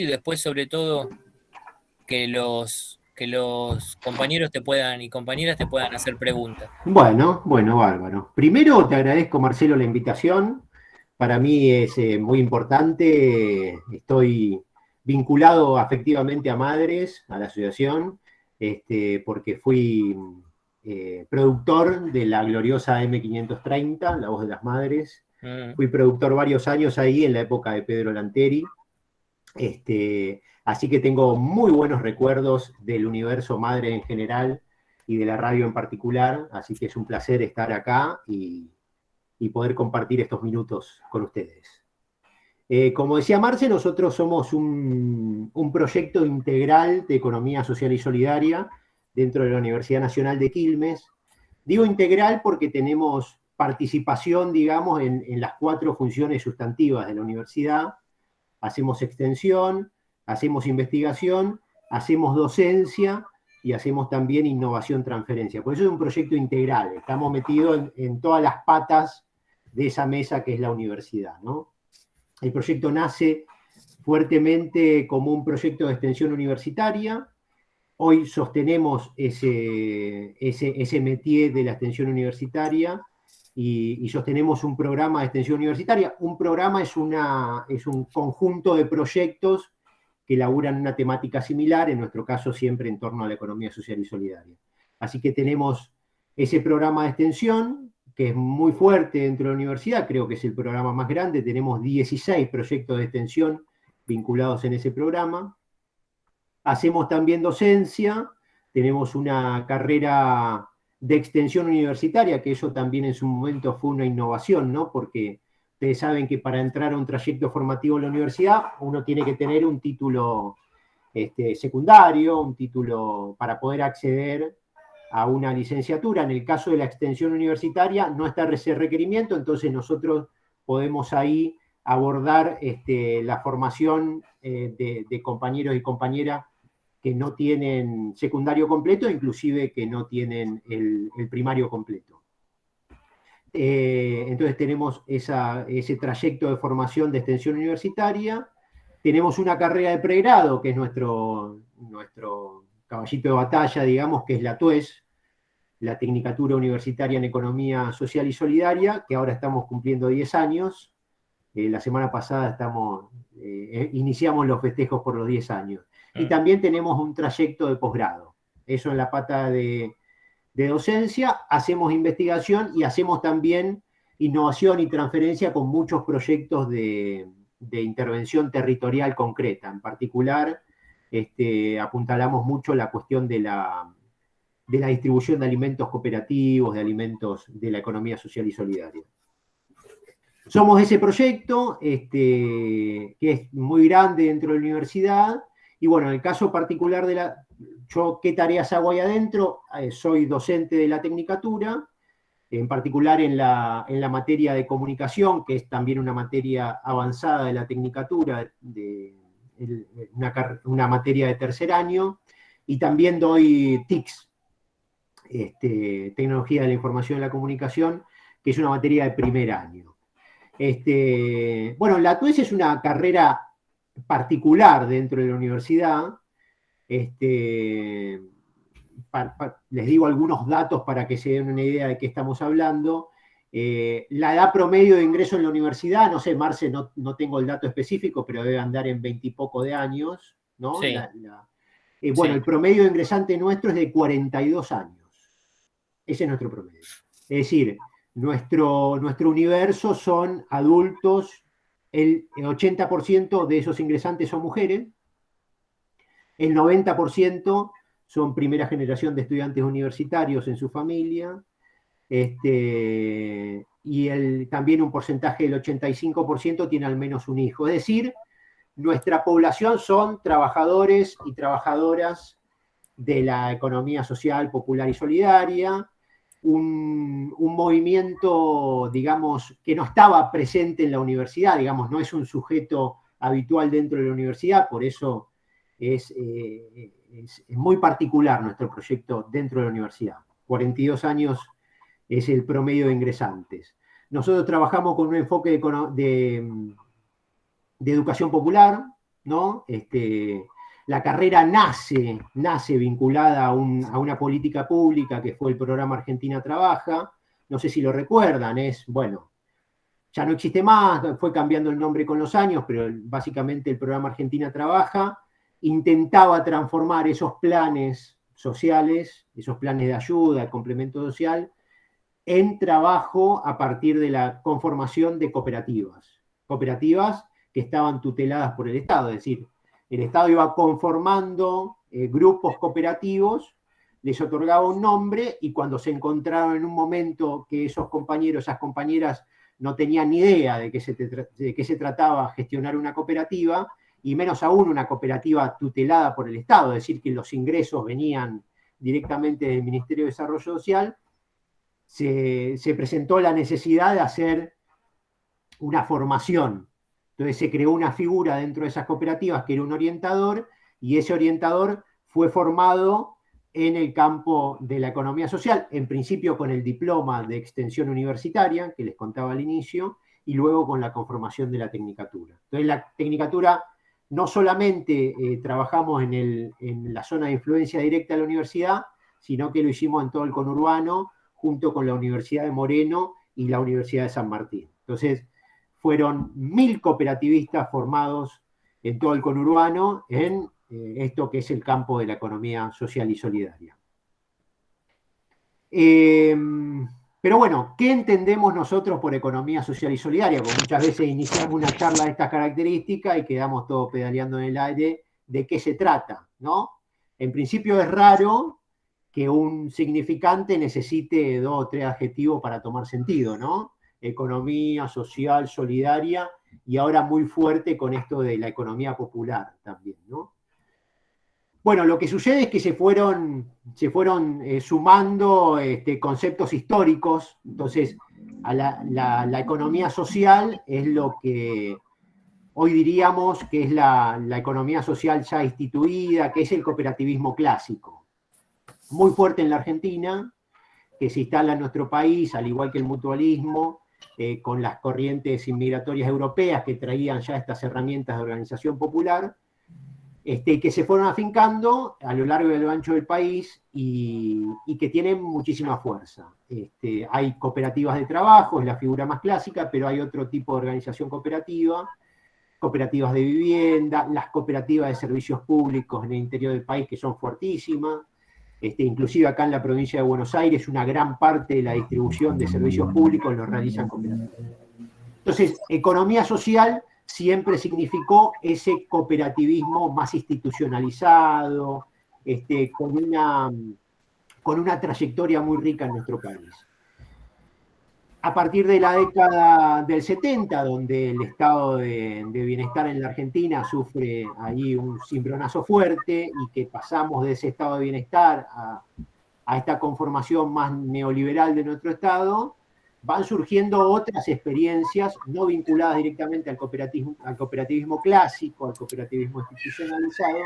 y después sobre todo que los compañeros te puedan y compañeras te puedan hacer preguntas. Bueno, bárbaro. Primero te agradezco, Marcelo, la invitación. Para mí es muy importante. Estoy vinculado afectivamente a Madres, a la asociación, porque fui productor de la gloriosa M530, La Voz de las Madres. Mm. Fui productor varios años ahí en la época de Pedro Lanteri. Así que tengo muy buenos recuerdos del universo Madre en general y de la radio en particular, así que es un placer estar acá y poder compartir estos minutos con ustedes. Como decía Marce, nosotros somos un proyecto integral de economía social y solidaria dentro de la Universidad Nacional de Quilmes. Digo integral porque tenemos participación, digamos, en las 4 funciones sustantivas de la universidad. Hacemos extensión, hacemos investigación, hacemos docencia y hacemos también innovación transferencia. Por eso es un proyecto integral, estamos metidos en todas las patas de esa mesa que es la universidad, ¿no? El proyecto nace fuertemente como un proyecto de extensión universitaria. Hoy sostenemos ese métier de la extensión universitaria y sostenemos un programa de extensión universitaria. Un programa es un conjunto de proyectos que elaboran una temática similar, en nuestro caso siempre en torno a la economía social y solidaria. Así que tenemos ese programa de extensión, que es muy fuerte dentro de la universidad, creo que es el programa más grande, tenemos 16 proyectos de extensión vinculados en ese programa. Hacemos también docencia, tenemos una carrera de extensión universitaria, que eso también en su momento fue una innovación, ¿no? Porque ustedes saben que para entrar a un trayecto formativo en la universidad uno tiene que tener un título secundario, un título para poder acceder a una licenciatura. En el caso de la extensión universitaria no está ese requerimiento, entonces nosotros podemos ahí abordar la formación de compañeros y compañeras que no tienen secundario completo, inclusive que no tienen el primario completo. Entonces tenemos ese trayecto de formación de extensión universitaria. Tenemos una carrera de pregrado, que es nuestro caballito de batalla, digamos, que es la TUES, la Tecnicatura Universitaria en Economía Social y Solidaria, que ahora estamos cumpliendo 10 años. La semana pasada iniciamos los festejos por los 10 años. Y también tenemos un trayecto de posgrado. Eso en la pata de docencia, hacemos investigación y hacemos también innovación y transferencia con muchos proyectos de intervención territorial concreta. En particular, apuntalamos mucho la cuestión de la distribución de alimentos cooperativos, de alimentos de la economía social y solidaria. Somos ese proyecto, que es muy grande dentro de la universidad, y bueno, en el caso particular yo qué tareas hago ahí adentro, soy docente de la Tecnicatura, en particular en la materia de comunicación, que es también una materia avanzada de la Tecnicatura, una materia de tercer año, y también doy TICS, Tecnología de la Información y la Comunicación, que es una materia de primer año. Bueno, la TUES es una carrera particular dentro de la universidad. Les digo algunos datos para que se den una idea de qué estamos hablando. La edad promedio de ingreso en la universidad, no sé, Marce, no tengo el dato específico, pero debe andar en 20 y poco de años, ¿no? Sí, Bueno, sí. el promedio de ingresante nuestro es de 42 años. Ese es nuestro promedio. Es decir, nuestro universo son adultos, el 80% de esos ingresantes son mujeres, el 90% son primera generación de estudiantes universitarios en su familia, y también un porcentaje del 85% tiene al menos un hijo. Es decir, nuestra población son trabajadores y trabajadoras de la economía social, popular y solidaria, un movimiento, digamos, que no estaba presente en la universidad, digamos, no es un sujeto habitual dentro de la universidad, por eso es muy particular nuestro proyecto dentro de la universidad. 42 años es el promedio de ingresantes. Nosotros trabajamos con un enfoque de educación popular, ¿no? La carrera nace vinculada a una política pública que fue el programa Argentina Trabaja. No sé si lo recuerdan, bueno, ya no existe más, fue cambiando el nombre con los años, pero básicamente el programa Argentina Trabaja intentaba transformar esos planes sociales, esos planes de ayuda, el complemento social, en trabajo a partir de la conformación de cooperativas. Cooperativas que estaban tuteladas por el Estado, es decir, el Estado iba conformando grupos cooperativos, les otorgaba un nombre y cuando se encontraron en un momento que esos compañeros, esas compañeras no tenían ni idea de qué se trataba gestionar una cooperativa, y menos aún una cooperativa tutelada por el Estado, es decir, que los ingresos venían directamente del Ministerio de Desarrollo Social, se presentó la necesidad de hacer una formación. Entonces se creó una figura dentro de esas cooperativas que era un orientador, y ese orientador fue formado en el campo de la economía social, en principio con el diploma de extensión universitaria, que les contaba al inicio, y luego con la conformación de la tecnicatura. Entonces la tecnicatura no solamente trabajamos en la zona de influencia directa de la universidad, sino que lo hicimos en todo el conurbano, junto con la Universidad de Moreno y la Universidad de San Martín. Entonces, fueron 1000 cooperativistas formados en todo el conurbano en esto que es el campo de la economía social y solidaria. Pero bueno, ¿qué entendemos nosotros por economía social y solidaria? Porque muchas veces iniciamos una charla de estas características y quedamos todos pedaleando en el aire de qué se trata, ¿no? En principio es raro que un significante necesite 2 o 3 adjetivos para tomar sentido, ¿no? Economía social, solidaria, y ahora muy fuerte con esto de la economía popular también, ¿no? Bueno, lo que sucede es que se fueron sumando conceptos históricos. Entonces, a la economía social es lo que hoy diríamos que es la economía social ya instituida, que es el cooperativismo clásico. Muy fuerte en la Argentina, que se instala en nuestro país, al igual que el mutualismo, con las corrientes inmigratorias europeas que traían ya estas herramientas de organización popular, que se fueron afincando a lo largo y a lo ancho del país y que tienen muchísima fuerza. Hay cooperativas de trabajo, es la figura más clásica, pero hay otro tipo de organización cooperativa, cooperativas de vivienda, las cooperativas de servicios públicos en el interior del país que son fuertísimas. Inclusive acá en la provincia de Buenos Aires, una gran parte de la distribución de servicios públicos lo realizan cooperativas. Entonces, economía social siempre significó ese cooperativismo más institucionalizado, con una trayectoria muy rica en nuestro país. A partir de la década del 70, donde el estado de bienestar en la Argentina sufre ahí un cimbronazo fuerte y que pasamos de ese estado de bienestar a esta conformación más neoliberal de nuestro estado, van surgiendo otras experiencias no vinculadas directamente al cooperativismo clásico, al cooperativismo institucionalizado,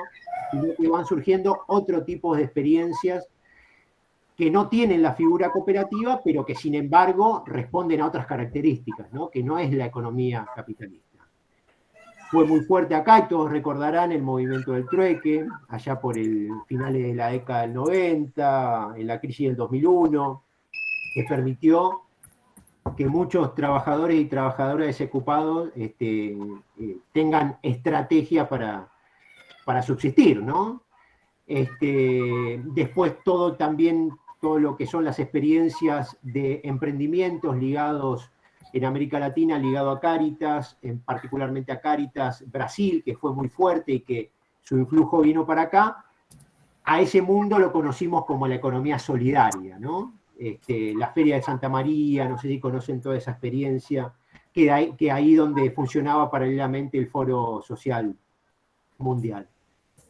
sino que van surgiendo otro tipo de experiencias que no tienen la figura cooperativa, pero que sin embargo responden a otras características, ¿no? Que no es la economía capitalista. Fue muy fuerte acá, y todos recordarán el movimiento del trueque, allá por el finales de la década del 90, en la crisis del 2001, que permitió que muchos trabajadores y trabajadoras desocupados tengan estrategia para subsistir, ¿no? Después todo lo que son las experiencias de emprendimientos ligados en América Latina, ligado a Cáritas, particularmente a Cáritas Brasil, que fue muy fuerte y que su influjo vino para acá. A ese mundo lo conocimos como la economía solidaria, ¿no? La Feria de Santa María, no sé si conocen toda esa experiencia, que ahí donde funcionaba paralelamente el Foro Social Mundial.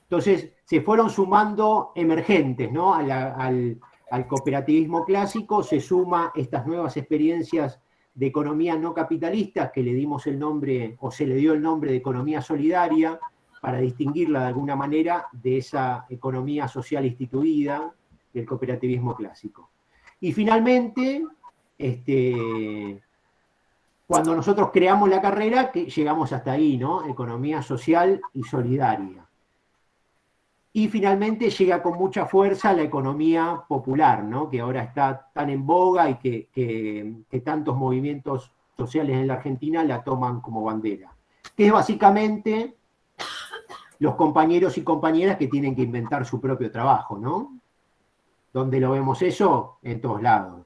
Entonces se fueron sumando emergentes, ¿no? Al cooperativismo clásico se suma estas nuevas experiencias de economía no capitalista, que le dimos el nombre, o se le dio el nombre de economía solidaria, para distinguirla de alguna manera de esa economía social instituida del cooperativismo clásico. Y finalmente, cuando nosotros creamos la carrera, que llegamos hasta ahí, ¿no? Economía social y solidaria. Y finalmente llega con mucha fuerza la economía popular, ¿no? Que ahora está tan en boga y que tantos movimientos sociales en la Argentina la toman como bandera. Que es básicamente los compañeros y compañeras que tienen que inventar su propio trabajo, ¿no? ¿Dónde lo vemos eso? En todos lados.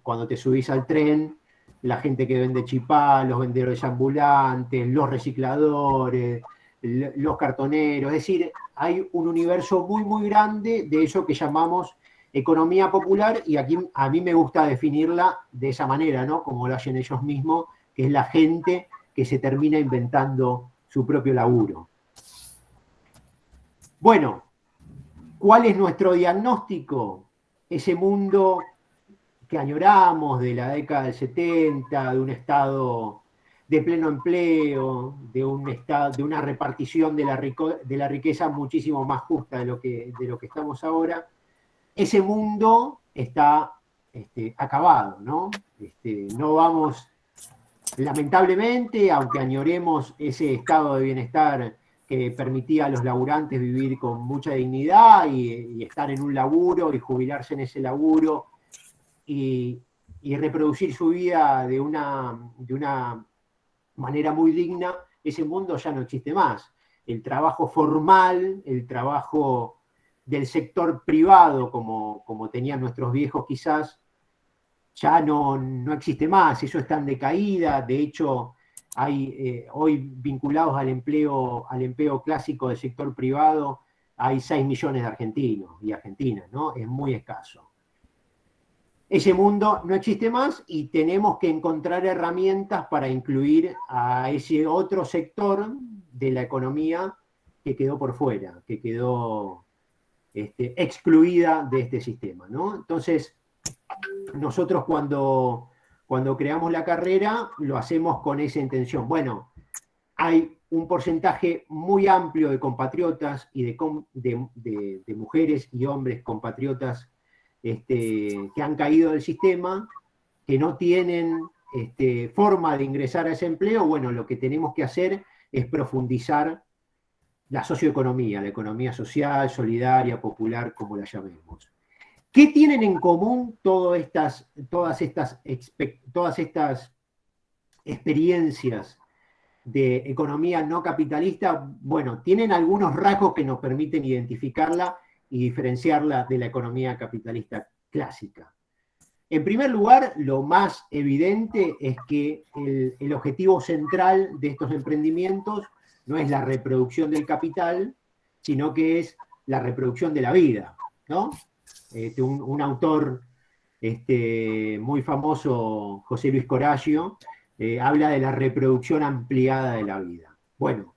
Cuando te subís al tren, la gente que vende chipá, los vendedores ambulantes, los recicladores, los cartoneros, es decir, hay un universo muy, muy grande de eso que llamamos economía popular, y aquí a mí me gusta definirla de esa manera, ¿no? Como lo hacen ellos mismos, que es la gente que se termina inventando su propio laburo. Bueno, ¿cuál es nuestro diagnóstico? Ese mundo que añoramos de la década del 70, de un estado de pleno empleo, de una repartición de la riqueza muchísimo más justa de lo que estamos ahora, ese mundo está acabado, ¿no? No vamos, lamentablemente, aunque añoremos ese estado de bienestar que permitía a los laburantes vivir con mucha dignidad y estar en un laburo y jubilarse en ese laburo y reproducir su vida de una manera muy digna, ese mundo ya no existe más. El trabajo formal, el trabajo del sector privado, como tenían nuestros viejos quizás, ya no existe más, eso está en decaída. De hecho, hay hoy vinculados al empleo clásico del sector privado, hay 6 millones de argentinos y argentinas, ¿no? Es muy escaso. Ese mundo no existe más y tenemos que encontrar herramientas para incluir a ese otro sector de la economía que quedó por fuera, que quedó excluida de este sistema, ¿no? Entonces, nosotros cuando creamos la carrera lo hacemos con esa intención. Bueno, hay un porcentaje muy amplio de compatriotas y de mujeres y hombres compatriotas que han caído del sistema, que no tienen forma de ingresar a ese empleo. Bueno, lo que tenemos que hacer es profundizar la socioeconomía, la economía social, solidaria, popular, como la llamemos. ¿Qué tienen en común todas estas experiencias de economía no capitalista? Bueno, tienen algunos rasgos que nos permiten identificarla y diferenciarla de la economía capitalista clásica. En primer lugar, lo más evidente es que el objetivo central de estos emprendimientos no es la reproducción del capital, sino que es la reproducción de la vida, ¿no? Un autor muy famoso, José Luis Coragio, habla de la reproducción ampliada de la vida. Bueno,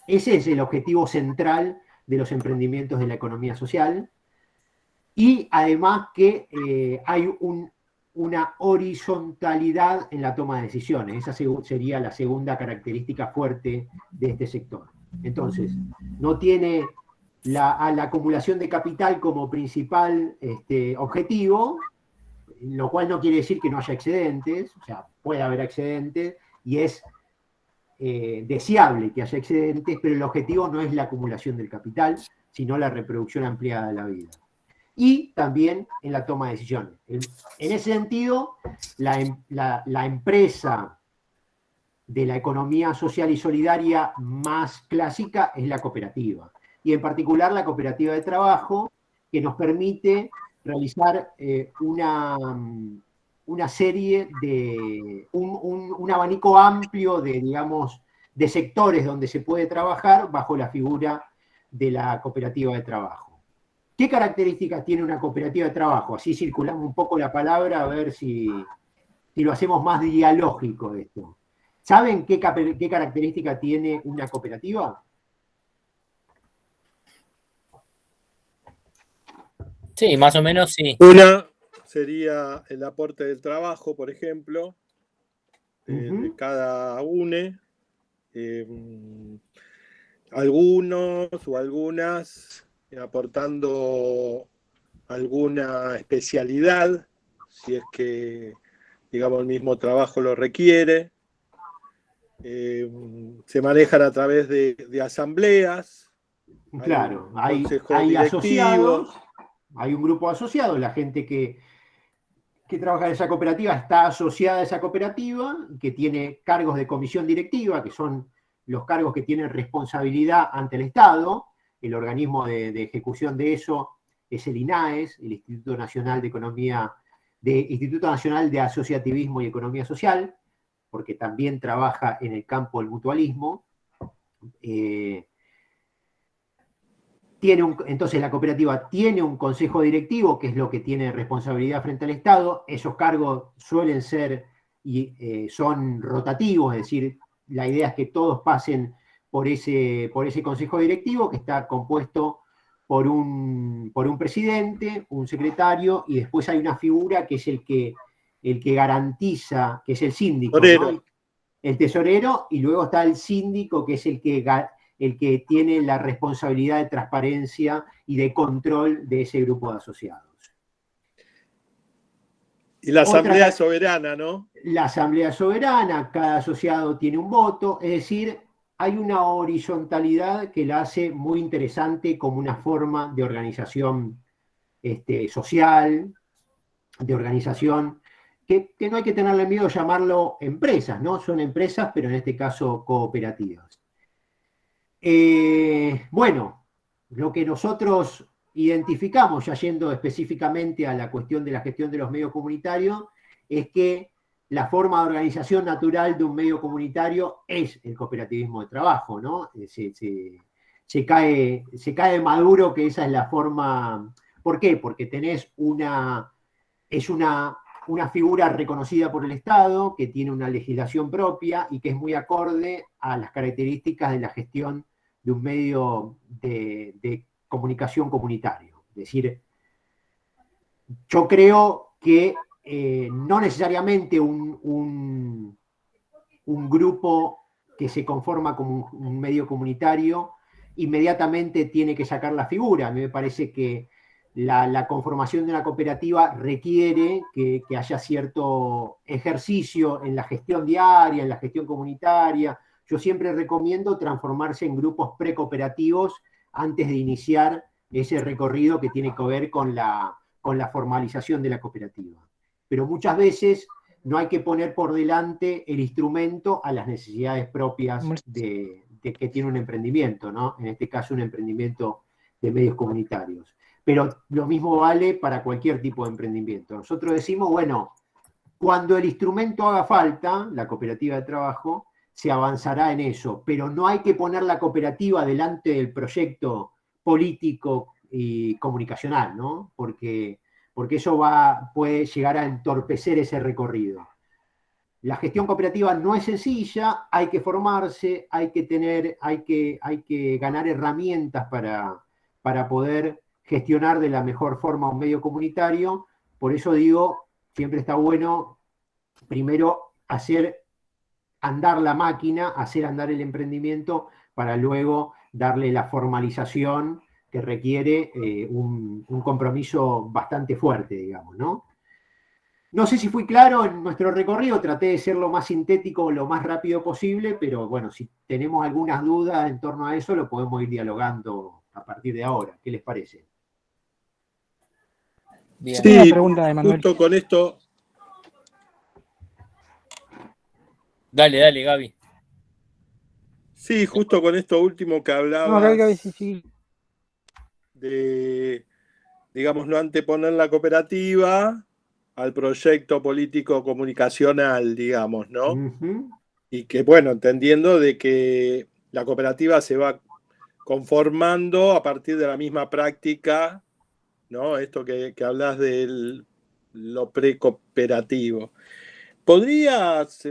ese es el objetivo central de los emprendimientos de la economía social, y además que hay una horizontalidad en la toma de decisiones. Esa sería la segunda característica fuerte de este sector. Entonces, no tiene la acumulación de capital como principal objetivo, lo cual no quiere decir que no haya excedentes, o sea, puede haber excedentes y es deseable que haya excedentes, pero el objetivo no es la acumulación del capital, sino la reproducción ampliada de la vida. Y también en la toma de decisiones. En ese sentido, la empresa de la economía social y solidaria más clásica es la cooperativa, y en particular la cooperativa de trabajo, que nos permite realizar una serie de, un abanico amplio de, digamos, de sectores donde se puede trabajar bajo la figura de la cooperativa de trabajo. ¿Qué características tiene una cooperativa de trabajo? Así circulamos un poco la palabra, a ver si lo hacemos más dialógico esto. ¿Saben qué característica tiene una cooperativa? Sí, más o menos sí. Una sería el aporte del trabajo, por ejemplo, de cada UNE. Algunos o algunas aportando alguna especialidad, si es que, digamos, el mismo trabajo lo requiere. se manejan a través de asambleas. Claro, hay directivos. asociados, hay un grupo asociado, la gente que trabaja en esa cooperativa está asociada a esa cooperativa, que tiene cargos de comisión directiva, que son los cargos que tienen responsabilidad ante el Estado. El organismo de ejecución de eso es el INAES, el Instituto Nacional Instituto Nacional de Asociativismo y Economía Social, porque también trabaja en el campo del mutualismo. Entonces la cooperativa tiene un consejo directivo, que es lo que tiene responsabilidad frente al Estado. Esos cargos suelen ser y son rotativos, es decir, la idea es que todos pasen por ese consejo directivo, que está compuesto por un presidente, un secretario, y después hay una figura que es el que garantiza, que es el síndico, ¿no? El tesorero, y luego está el síndico, que es el que tiene la responsabilidad de transparencia y de control de ese grupo de asociados. Y la asamblea es soberana, ¿no? La asamblea es soberana, cada asociado tiene un voto, es decir, hay una horizontalidad que la hace muy interesante como una forma de organización social, de organización, que no hay que tenerle miedo a llamarlo empresas, ¿no? Son empresas, pero en este caso cooperativas. Bueno, lo que nosotros identificamos, ya yendo específicamente a la cuestión de la gestión de los medios comunitarios, es que la forma de organización natural de un medio comunitario es el cooperativismo de trabajo, ¿no? Se cae maduro que esa es la forma. ¿Por qué? Porque tenés una figura reconocida por el Estado, que tiene una legislación propia y que es muy acorde a las características de la gestión de un medio de comunicación comunitario. Es decir, yo creo que no necesariamente un grupo que se conforma como un medio comunitario inmediatamente tiene que sacar la figura. A mí me parece que la conformación de una cooperativa requiere que haya cierto ejercicio en la gestión diaria, en la gestión comunitaria. Yo siempre recomiendo transformarse en grupos precooperativos antes de iniciar ese recorrido que tiene que ver con la formalización de la cooperativa. Pero muchas veces no hay que poner por delante el instrumento a las necesidades propias de que tiene un emprendimiento, ¿no? En este caso, un emprendimiento de medios comunitarios. Pero lo mismo vale para cualquier tipo de emprendimiento. Nosotros decimos, bueno, cuando el instrumento haga falta, la cooperativa de trabajo, se avanzará en eso, pero no hay que poner la cooperativa delante del proyecto político y comunicacional, ¿no? Porque eso puede llegar a entorpecer ese recorrido. La gestión cooperativa no es sencilla, hay que formarse, hay que ganar herramientas para poder gestionar de la mejor forma un medio comunitario. Por eso digo, siempre está bueno primero hacer andar la máquina, hacer andar el emprendimiento, para luego darle la formalización que requiere un compromiso bastante fuerte, digamos, ¿no? No sé si fui claro en nuestro recorrido, traté de ser lo más sintético, lo más rápido posible, pero bueno, si tenemos algunas dudas en torno a eso, lo podemos ir dialogando a partir de ahora. ¿Qué les parece? Bien. Sí, Una pregunta, Emanuel. justo con esto. Dale, Gaby. Sí, justo con esto último que hablabas. No, Gaby, sí. De, digamos, no anteponer la cooperativa al proyecto político comunicacional, digamos, ¿no? Uh-huh. Y que, bueno, entendiendo de que la cooperativa se va conformando a partir de la misma práctica, ¿no? Esto que hablas de lo precooperativo. ¿Podrías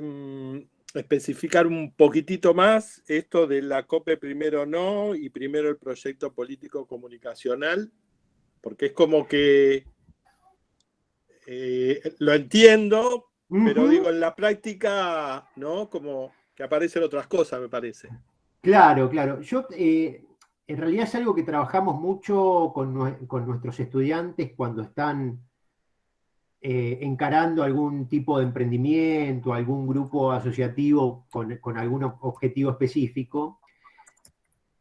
especificar un poquitito más esto de la COPE primero no y primero el proyecto político comunicacional? Porque es como que lo entiendo, pero digo, en la práctica, ¿no? Como que aparecen otras cosas, me parece. Claro. Yo, en realidad es algo que trabajamos mucho con nuestros estudiantes cuando están encarando algún tipo de emprendimiento, algún grupo asociativo con algún objetivo específico,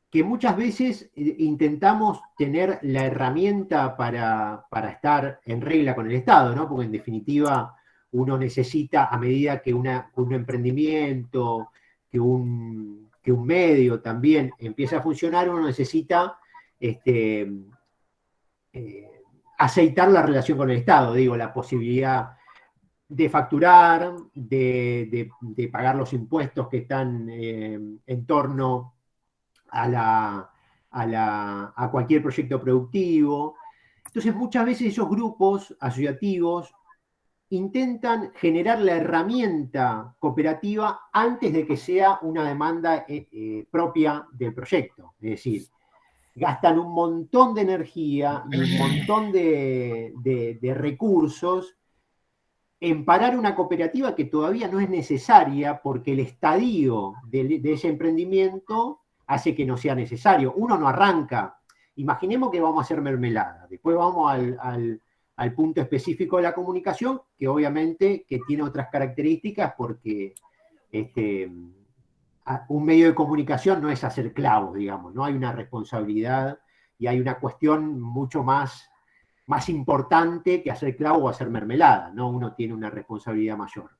que muchas veces intentamos tener la herramienta para estar en regla con el Estado, ¿no? Porque en definitiva uno necesita, a medida que un emprendimiento, que un medio también empieza a funcionar, uno necesita aceitar la relación con el Estado, digo, la posibilidad de facturar, de pagar los impuestos que están en torno a cualquier proyecto productivo. Entonces, muchas veces esos grupos asociativos intentan generar la herramienta cooperativa antes de que sea una demanda propia del proyecto. Es decir, gastan un montón de energía y un montón de recursos en parar una cooperativa que todavía no es necesaria porque el estadio de ese emprendimiento hace que no sea necesario. Uno no arranca. Imaginemos que vamos a hacer mermelada. Después vamos al punto específico de la comunicación, que obviamente que tiene otras características porque un medio de comunicación no es hacer clavos, digamos, ¿no? Hay una responsabilidad y hay una cuestión mucho más importante que hacer clavo o hacer mermelada, ¿no? Uno tiene una responsabilidad mayor.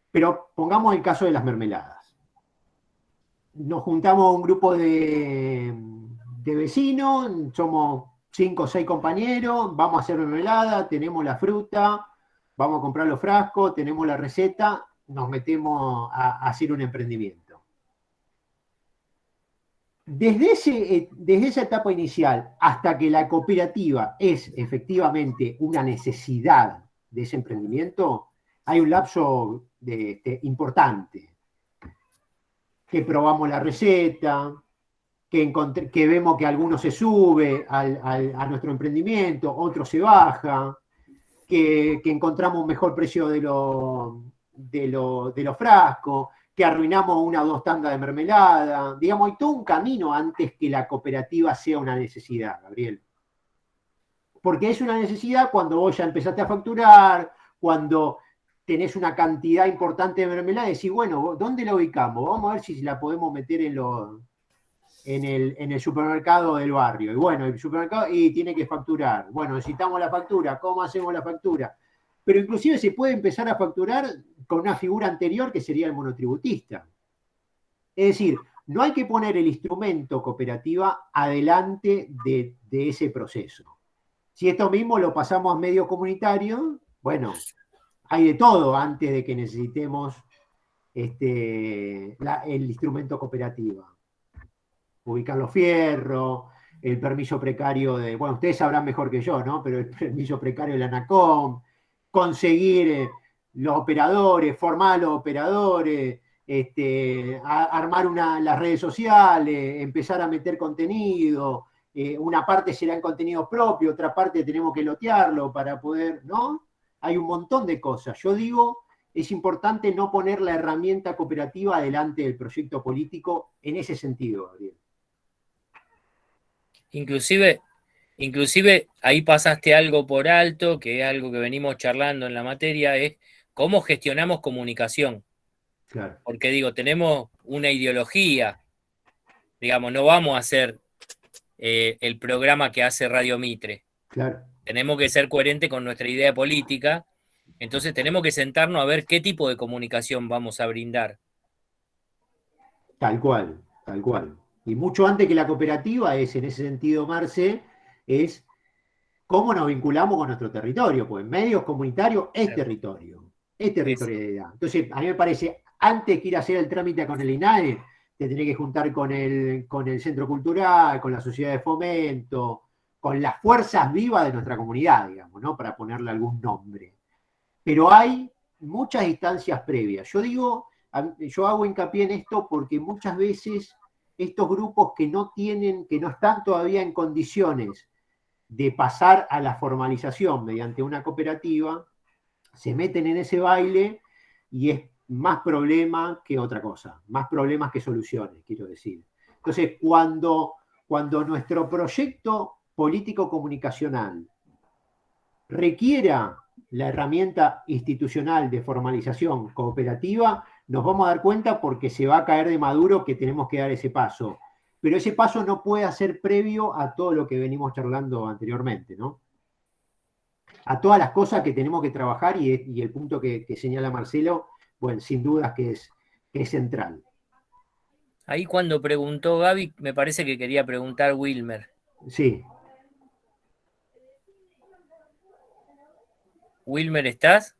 Pero pongamos el caso de las mermeladas. Nos juntamos un grupo de vecinos, somos 5 o 6 compañeros, vamos a hacer mermelada, tenemos la fruta, vamos a comprar los frascos, tenemos la receta, nos metemos a hacer un emprendimiento. Desde esa etapa inicial hasta que la cooperativa es efectivamente una necesidad de ese emprendimiento, hay un lapso importante. Que probamos la receta, que vemos que alguno se sube a nuestro emprendimiento, otro se baja, que encontramos un mejor precio de los frascos, que arruinamos 1 o 2 tandas de mermelada. Digamos, hay todo un camino antes que la cooperativa sea una necesidad, Gabriel. Porque es una necesidad cuando vos ya empezaste a facturar, cuando tenés una cantidad importante de mermelada, y decís, bueno, ¿dónde la ubicamos? Vamos a ver si la podemos meter en el supermercado del barrio. Y bueno, el supermercado tiene que facturar. Bueno, necesitamos la factura. ¿Cómo hacemos la factura? Pero inclusive se puede empezar a facturar con una figura anterior que sería el monotributista. Es decir, no hay que poner el instrumento cooperativa adelante de ese proceso. Si esto mismo lo pasamos a medios comunitarios, bueno, hay de todo antes de que necesitemos el instrumento cooperativa. Ubicar los fierros, el permiso precario bueno, ustedes sabrán mejor que yo, ¿no? Pero el permiso precario del ANACOM, conseguir los operadores, formar los operadores, armar las redes sociales, empezar a meter contenido, una parte será en contenido propio, otra parte tenemos que lotearlo para poder, ¿no? Hay un montón de cosas. Yo digo, es importante no poner la herramienta cooperativa delante del proyecto político en ese sentido, Gabriel. Inclusive ahí pasaste algo por alto, que es algo que venimos charlando en la materia, es cómo gestionamos comunicación. Claro. Porque digo, tenemos una ideología, digamos, no vamos a hacer el programa que hace Radio Mitre. Claro. Tenemos que ser coherentes con nuestra idea política, entonces tenemos que sentarnos a ver qué tipo de comunicación vamos a brindar. Tal cual, tal cual. Y mucho antes que la cooperativa es, en ese sentido, Marce, es cómo nos vinculamos con nuestro territorio, pues medios comunitarios es territorio, es territorialidad. Entonces, a mí me parece, antes que ir a hacer el trámite con el INAE, te tenés que juntar con el centro cultural, con la sociedad de fomento, con las fuerzas vivas de nuestra comunidad, digamos, ¿no? Para ponerle algún nombre. Pero hay muchas instancias previas. Yo hago hincapié en esto porque muchas veces estos grupos que no están todavía en condiciones de pasar a la formalización mediante una cooperativa, se meten en ese baile y es más problema que otra cosa, más problemas que soluciones, quiero decir. Entonces, cuando nuestro proyecto político comunicacional requiera la herramienta institucional de formalización cooperativa, nos vamos a dar cuenta porque se va a caer de maduro que tenemos que dar ese paso. Pero ese paso no puede ser previo a todo lo que venimos charlando anteriormente, ¿no? A todas las cosas que tenemos que trabajar y el punto que señala Marcelo, bueno, sin dudas que es central. Ahí cuando preguntó Gaby, me parece que quería preguntar Wilmer. Sí. Wilmer, ¿estás?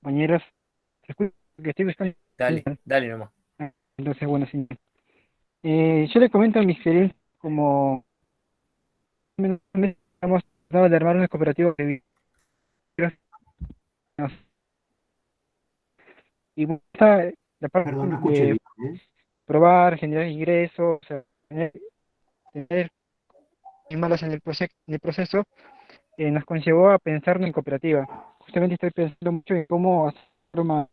Compañeros, te escucho que estoy buscando. Dale nomás. Entonces, bueno, sí. Yo les comento mi experiencia como estamos tratando de armar una cooperativa de videos. Y está la parte Perdón, no escuché de bien, ¿eh? probar, generar ingresos, o sea, tener malos en el proceso, nos conllevó a pensar en cooperativa. Justamente estoy pensando mucho en cómo hacer la forma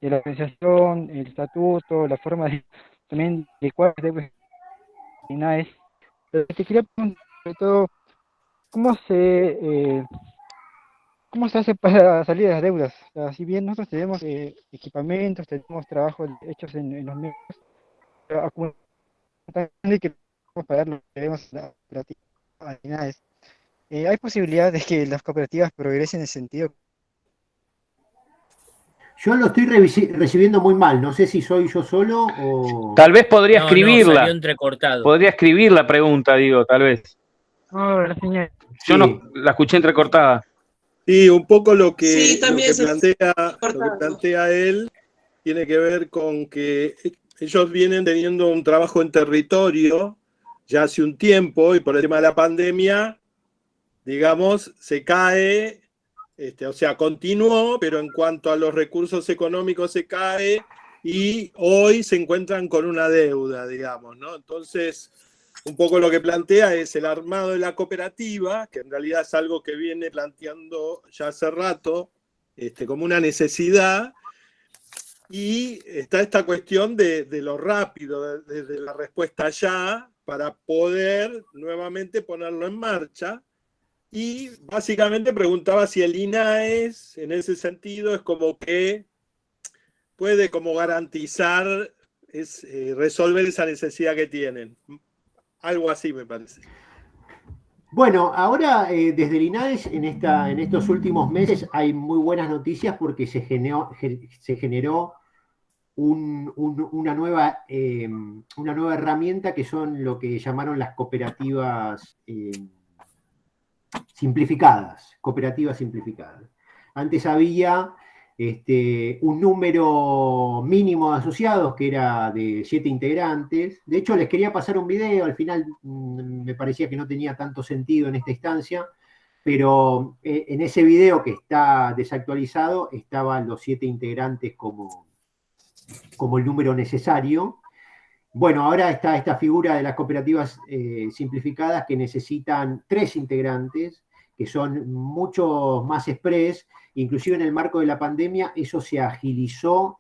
de la organización, el estatuto, la forma de también de cuáles debe es. Te quería preguntar sobre todo cómo cómo se hace para salir de las deudas. O sea, si bien nosotros tenemos equipamientos, tenemos trabajos hechos en los medios, acumulamos tan grande que podemos pagar lo que debemos a la cooperativa a Linares. ¿Hay posibilidad de que las cooperativas progresen en ese sentido? Yo lo estoy recibiendo muy mal, no sé si soy yo solo o... Tal vez podría No, escribirla. salió entrecortado. Podría escribir la pregunta, digo, tal vez. No, la señal. Yo Sí. no la escuché entrecortada. Sí, un poco lo que, Sí, también lo que plantea él tiene que ver con que ellos vienen teniendo un trabajo en territorio ya hace un tiempo y por el tema de la pandemia, digamos, se cae, o sea, continuó, pero en cuanto a los recursos económicos se cae y hoy se encuentran con una deuda, digamos, ¿no? Entonces, un poco lo que plantea es el armado de la cooperativa, que en realidad es algo que viene planteando ya hace rato, como una necesidad, y está esta cuestión de lo rápido, de la respuesta ya, para poder nuevamente ponerlo en marcha. Y básicamente preguntaba si el INAES, en ese sentido, es como que puede como garantizar, resolver esa necesidad que tienen. Algo así me parece. Bueno, ahora desde el INADES en estos últimos meses hay muy buenas noticias porque se generó una nueva herramienta que son lo que llamaron las cooperativas simplificadas, cooperativas simplificadas. Antes había un número mínimo de asociados que era de 7 integrantes. De hecho, les quería pasar un video, al final me parecía que no tenía tanto sentido en esta instancia, pero en ese video que está desactualizado estaban los 7 integrantes como el número necesario. Bueno, ahora está esta figura de las cooperativas simplificadas que necesitan 3 integrantes, que son mucho más express. Inclusive en el marco de la pandemia eso se agilizó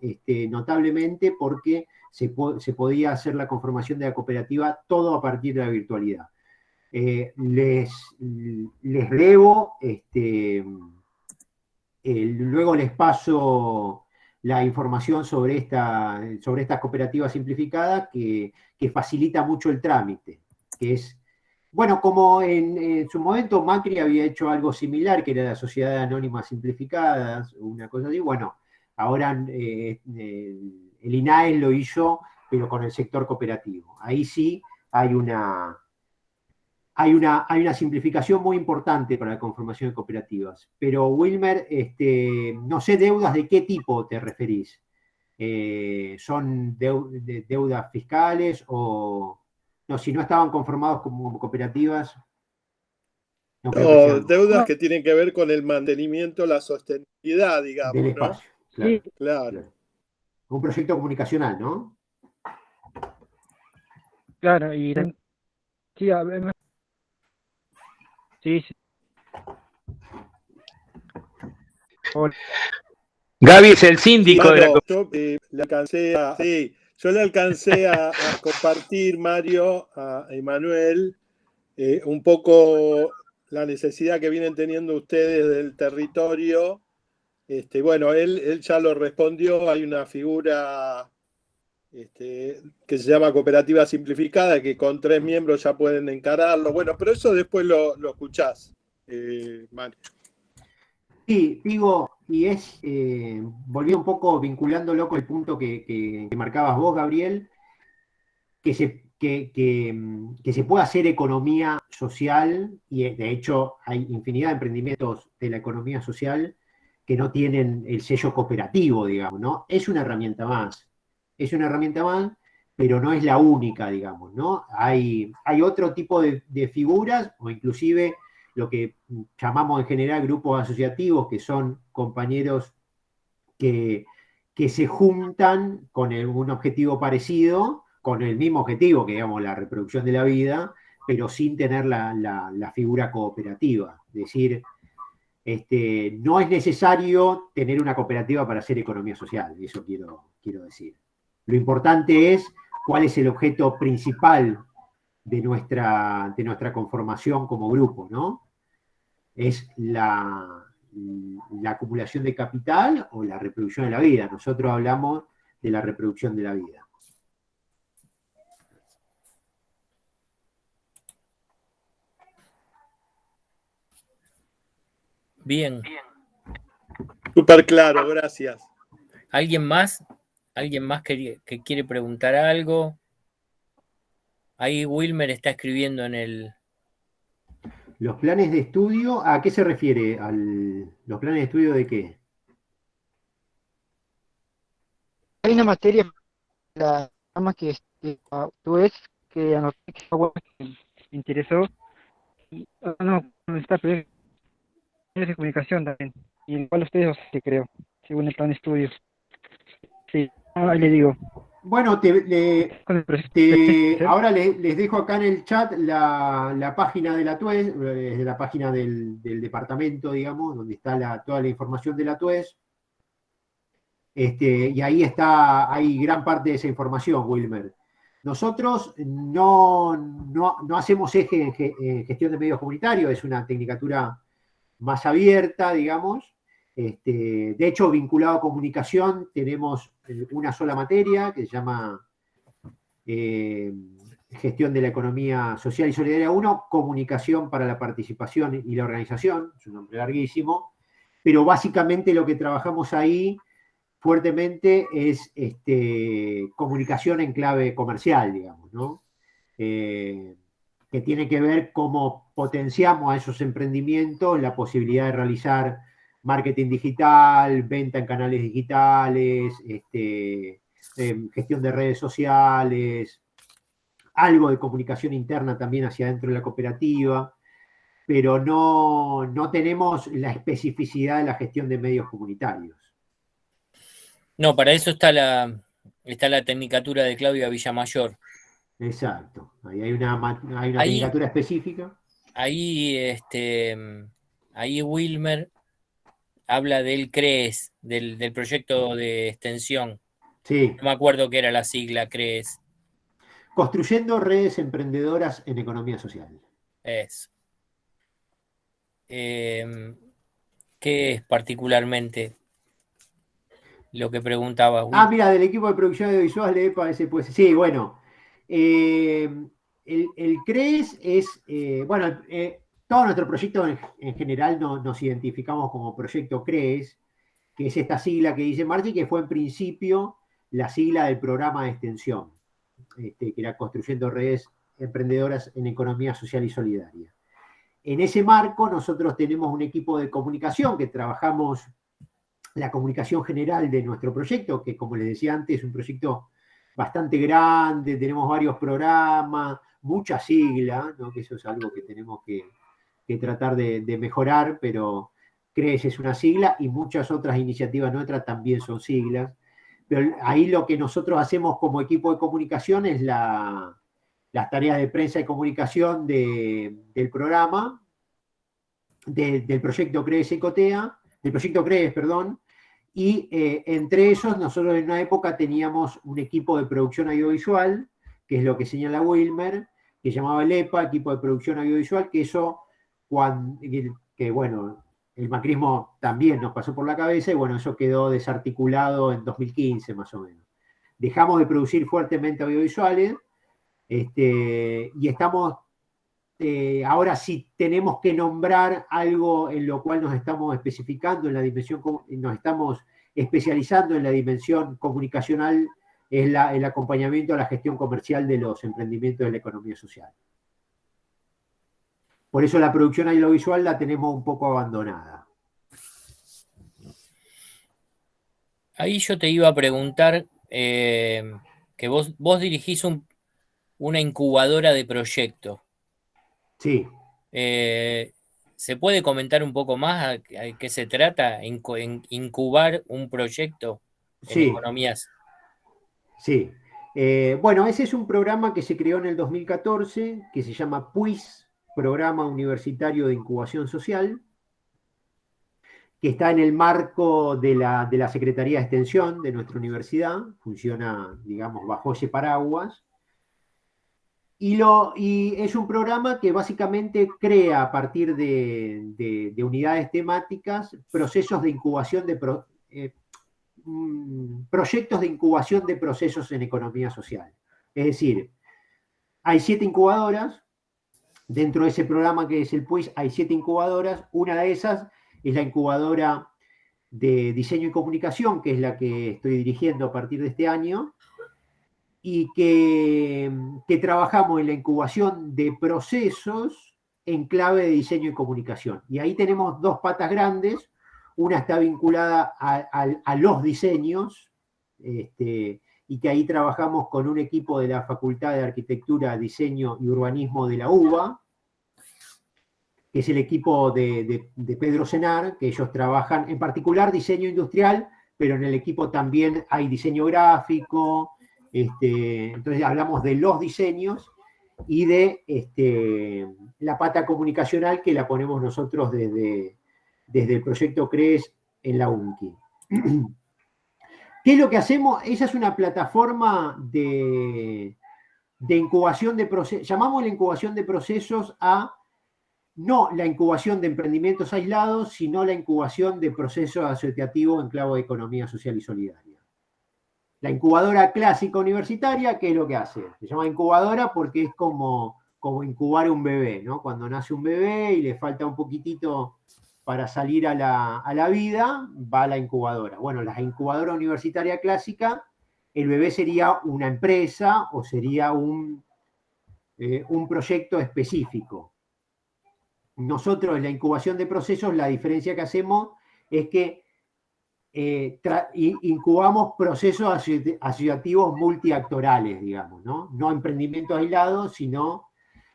notablemente porque se podía hacer la conformación de la cooperativa todo a partir de la virtualidad. Les debo, luego les paso la información sobre estas cooperativas simplificadas que facilita mucho el trámite, que es, bueno, como en su momento Macri había hecho algo similar, que era la Sociedad Anónima Simplificadas, una cosa así, bueno, ahora el INAES lo hizo, pero con el sector cooperativo. Ahí sí hay una simplificación muy importante para la conformación de cooperativas. Pero Wilmer, no sé deudas de qué tipo te referís. ¿Son deudas fiscales o no? Si no estaban conformados como cooperativas. No, deudas que tienen que ver con el mantenimiento, la sostenibilidad, digamos, del espacio. ¿no? Claro, Sí. Claro. Un proyecto comunicacional, ¿no? Claro, y sí, sí. Hola. Gaby es el síndico de la yo le alcancé a compartir, Mario, a Emanuel, un poco la necesidad que vienen teniendo ustedes del territorio. Bueno, él ya lo respondió, hay una figura que se llama cooperativa simplificada, que con 3 miembros ya pueden encararlo. Bueno, pero eso después lo escuchás, Mario. Sí, digo, y volví un poco vinculándolo con el punto que marcabas vos, Gabriel, que se puede hacer economía social, y de hecho hay infinidad de emprendimientos de la economía social que no tienen el sello cooperativo, digamos, ¿no? Es una herramienta más, pero no es la única, digamos, ¿no? Hay otro tipo de figuras, o inclusive lo que llamamos en general grupos asociativos, que son compañeros que se juntan con un objetivo parecido, con el mismo objetivo, que digamos la reproducción de la vida, pero sin tener la figura cooperativa. Es decir, no es necesario tener una cooperativa para hacer economía social, eso quiero decir. Lo importante es cuál es el objeto principal de nuestra conformación como grupo, ¿no? Es la acumulación de capital o la reproducción de la vida. Nosotros hablamos de la reproducción de la vida. Bien. Súper claro, gracias. ¿Alguien más? ¿Alguien más que quiere preguntar algo? Ahí Wilmer está escribiendo en el... Los planes de estudio, ¿a qué se refiere? ¿Los planes de estudio de qué? Hay una materia, la llama que tú ves, que anoté que me interesó, y no, está pero es de comunicación también, y igual ustedes, sí, creo, según el plan de estudios. Sí, ahí le digo. Bueno, Con el proceso. ahora les dejo acá en el chat la página de la TUES, desde la página del departamento, digamos, donde está toda la información de la TUES. Y ahí hay gran parte de esa información, Wilmer. Nosotros no hacemos eje en gestión de medios comunitarios, es una tecnicatura más abierta, digamos. De hecho, vinculado a comunicación, tenemos una sola materia que se llama Gestión de la Economía Social y Solidaria 1, Comunicación para la Participación y la Organización, es un nombre larguísimo, pero básicamente lo que trabajamos ahí fuertemente es comunicación en clave comercial, digamos, ¿no? Que tiene que ver cómo potenciamos a esos emprendimientos la posibilidad de realizar marketing digital, venta en canales digitales, gestión de redes sociales, algo de comunicación interna también hacia adentro de la cooperativa, pero no tenemos la especificidad de la gestión de medios comunitarios. No, para eso está la tecnicatura de Claudia Villamayor. Exacto, ahí hay una tecnicatura específica. Ahí Wilmer habla del CREES, del proyecto de extensión. Sí. No me acuerdo qué era la sigla CREES. Construyendo redes emprendedoras en economía social. Eso. ¿Qué es particularmente lo que preguntaba? Mira, del equipo de producción audiovisual de EPA, ese pues. Sí, bueno. El CREES es, todo nuestro proyecto en general nos identificamos como proyecto CREES, que es esta sigla que dice Marchi, que fue en principio la sigla del programa de extensión, que era Construyendo Redes Emprendedoras en Economía Social y Solidaria. En ese marco nosotros tenemos un equipo de comunicación que trabajamos la comunicación general de nuestro proyecto, que como les decía antes es un proyecto bastante grande, tenemos varios programas, mucha sigla, ¿no? Que eso es algo que tenemos que tratar de mejorar, pero CREES es una sigla y muchas otras iniciativas nuestras también son siglas. Pero ahí lo que nosotros hacemos como equipo de comunicación es las tareas de prensa y comunicación del programa, del proyecto CREES Ecotea, del proyecto CREES, perdón, y entre esos nosotros en una época teníamos un equipo de producción audiovisual, que es lo que señala Wilmer, que llamaba el EPA, equipo de producción audiovisual, que eso que bueno, el macrismo también nos pasó por la cabeza y bueno, eso quedó desarticulado en 2015 más o menos. Dejamos de producir fuertemente audiovisuales y estamos, ahora sí tenemos que nombrar algo en lo cual nos estamos especificando en la dimensión, nos estamos especializando en la dimensión comunicacional, es el acompañamiento a la gestión comercial de los emprendimientos de la economía social. Por eso la producción audiovisual la tenemos un poco abandonada. Ahí yo te iba a preguntar que vos dirigís una incubadora de proyectos. Sí. ¿Se puede comentar un poco más a qué se trata en incubar un proyecto en Sí. economías? Sí. Bueno, ese es un programa que se creó en el 2014, que se llama PUIS, Programa Universitario de Incubación Social, que está en el marco de la Secretaría de Extensión de nuestra universidad, funciona, digamos, bajo ese paraguas. Y es un programa que básicamente crea a partir de unidades temáticas procesos de incubación proyectos de incubación de procesos en economía social. Es decir, hay 7 incubadoras, dentro de ese programa que es el PUIS hay 7 incubadoras, una de esas es la incubadora de diseño y comunicación, que es la que estoy dirigiendo a partir de este año, y que trabajamos en la incubación de procesos en clave de diseño y comunicación. Y ahí tenemos 2 patas grandes, una está vinculada a los diseños, y que ahí trabajamos con un equipo de la Facultad de Arquitectura, Diseño y Urbanismo de la UBA, que es el equipo de Pedro Senar, que ellos trabajan en particular diseño industrial, pero en el equipo también hay diseño gráfico, entonces hablamos de los diseños y de la pata comunicacional que la ponemos nosotros desde el proyecto CREES en la UNCI. ¿Qué es lo que hacemos? Esa es una plataforma de incubación de procesos, llamamos la incubación de procesos a no la incubación de emprendimientos aislados, sino la incubación de procesos asociativos en clave de economía social y solidaria. La incubadora clásica universitaria, ¿qué es lo que hace? Se llama incubadora porque es como incubar un bebé, ¿no? Cuando nace un bebé y le falta un poquitito para salir a la vida, va a la incubadora. Bueno, la incubadora universitaria clásica, el bebé sería una empresa o sería un proyecto específico. Nosotros en la incubación de procesos, la diferencia que hacemos es que incubamos procesos asociativos multiactorales, digamos, ¿no? No emprendimientos aislados, sino,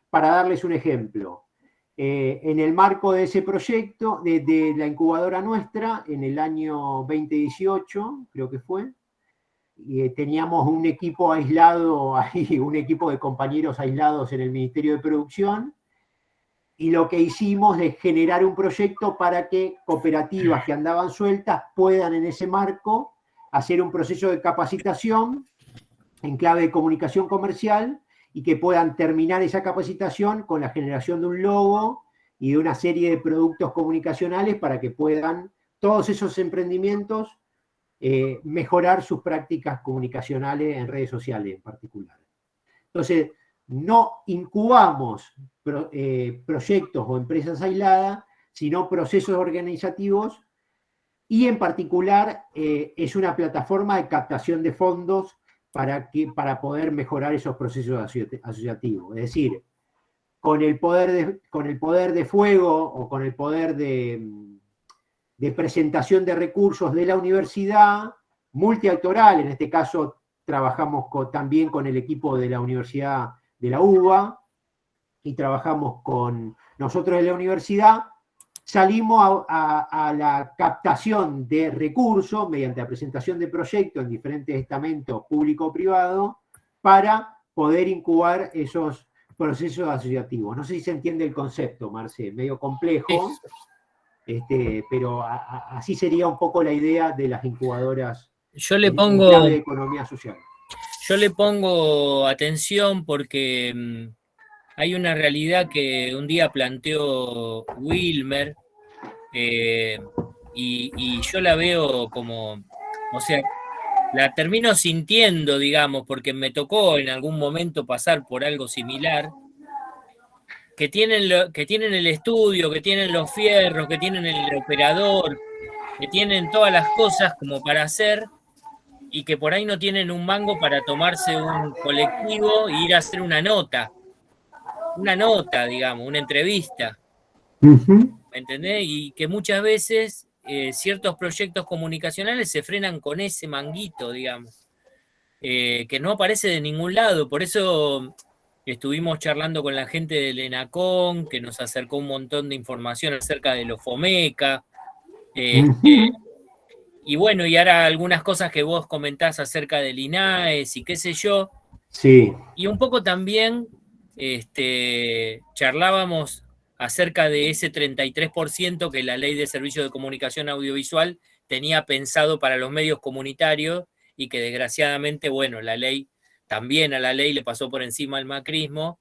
para darles un ejemplo, en el marco de ese proyecto, de la incubadora nuestra, en el año 2018, creo que fue, teníamos un equipo aislado, un equipo de compañeros aislados en el Ministerio de Producción, y lo que hicimos es generar un proyecto para que cooperativas que andaban sueltas puedan en ese marco hacer un proceso de capacitación en clave de comunicación comercial y que puedan terminar esa capacitación con la generación de un logo y de una serie de productos comunicacionales para que puedan todos esos emprendimientos mejorar sus prácticas comunicacionales en redes sociales en particular. Entonces, no incubamos proyectos o empresas aisladas, sino procesos organizativos y en particular es una plataforma de captación de fondos para poder mejorar esos procesos asociativos. Es decir, con el poder de fuego o con el poder de presentación de recursos de la universidad, multiactoral, en este caso trabajamos también con el equipo de la Universidad de la UBA y trabajamos con nosotros de la universidad, salimos a la captación de recursos mediante la presentación de proyectos en diferentes estamentos público-privado para poder incubar esos procesos asociativos. No sé si se entiende el concepto, Marce, medio complejo, pero así sería un poco la idea de las incubadoras en clave de economía social. Yo le pongo atención porque hay una realidad que un día planteó Wilmer, y yo la veo como, o sea, la termino sintiendo, digamos, porque me tocó en algún momento pasar por algo similar, que que tienen el estudio, que tienen los fierros, que tienen el operador, que tienen todas las cosas como para hacer, y que por ahí no tienen un mango para tomarse un colectivo e ir a hacer una nota, digamos, una entrevista, Ujú. ¿me entendés? Y que muchas veces ciertos proyectos comunicacionales se frenan con ese manguito, digamos, que no aparece de ningún lado. Por eso estuvimos charlando con la gente del ENACON, que nos acercó un montón de información acerca de los FOMECA. Ujú. Y bueno, y ahora algunas cosas que vos comentás acerca del INAES y qué sé yo. Sí. Y un poco también charlábamos acerca de ese 33% que la Ley de Servicios de Comunicación Audiovisual tenía pensado para los medios comunitarios, y que desgraciadamente, bueno, también a la ley le pasó por encima el macrismo,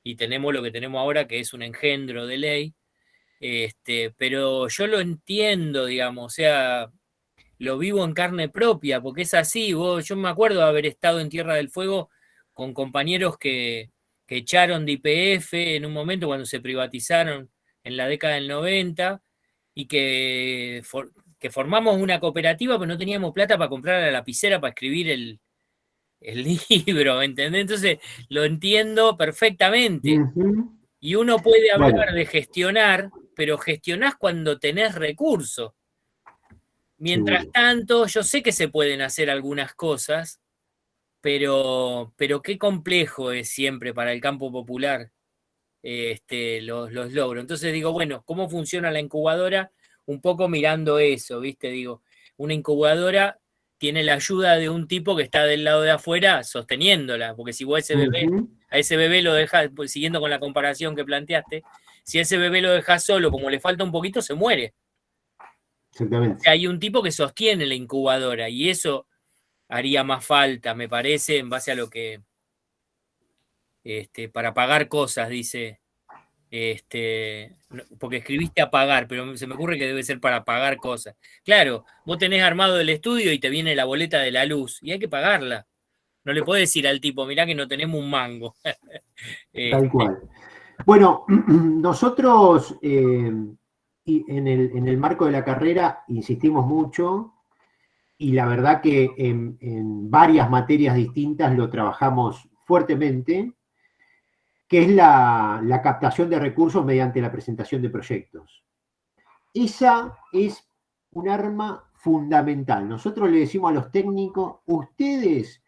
y tenemos lo que tenemos ahora, que es un engendro de ley. Pero yo lo entiendo, digamos, o sea, lo vivo en carne propia, porque es así. Yo me acuerdo de haber estado en Tierra del Fuego con compañeros que echaron de YPF en un momento cuando se privatizaron en la década del 90, y que formamos una cooperativa, pero no teníamos plata para comprar la lapicera para escribir el libro, ¿entendés? Entonces lo entiendo perfectamente. Ujú. Y uno puede Bueno, hablar de gestionar, pero gestionás cuando tenés recursos. Mientras seguro. tanto, yo sé que se pueden hacer algunas cosas, pero qué complejo es siempre para el campo popular, los logros. Entonces digo, bueno, ¿cómo funciona la incubadora? Un poco mirando eso, ¿viste? Digo, una incubadora tiene la ayuda de un tipo que está del lado de afuera sosteniéndola, porque si vos Ujú. a ese bebé lo dejas, pues, siguiendo con la comparación que planteaste, si a ese bebé lo dejas solo, como le falta un poquito, se muere. Exactamente. Hay un tipo que sostiene la incubadora, y eso haría más falta, me parece, en base a lo que, para pagar cosas, dice, porque escribiste a pagar, pero se me ocurre que debe ser para pagar cosas. Claro, vos tenés armado el estudio y te viene la boleta de la luz, y hay que pagarla. No le podés decir al tipo, mirá que no tenemos un mango. Tal cual. Bueno, nosotros y en el marco de la carrera insistimos mucho y la verdad que en varias materias distintas lo trabajamos fuertemente, que es la captación de recursos mediante la presentación de proyectos. Esa es un arma fundamental. Nosotros le decimos a los técnicos, ustedes,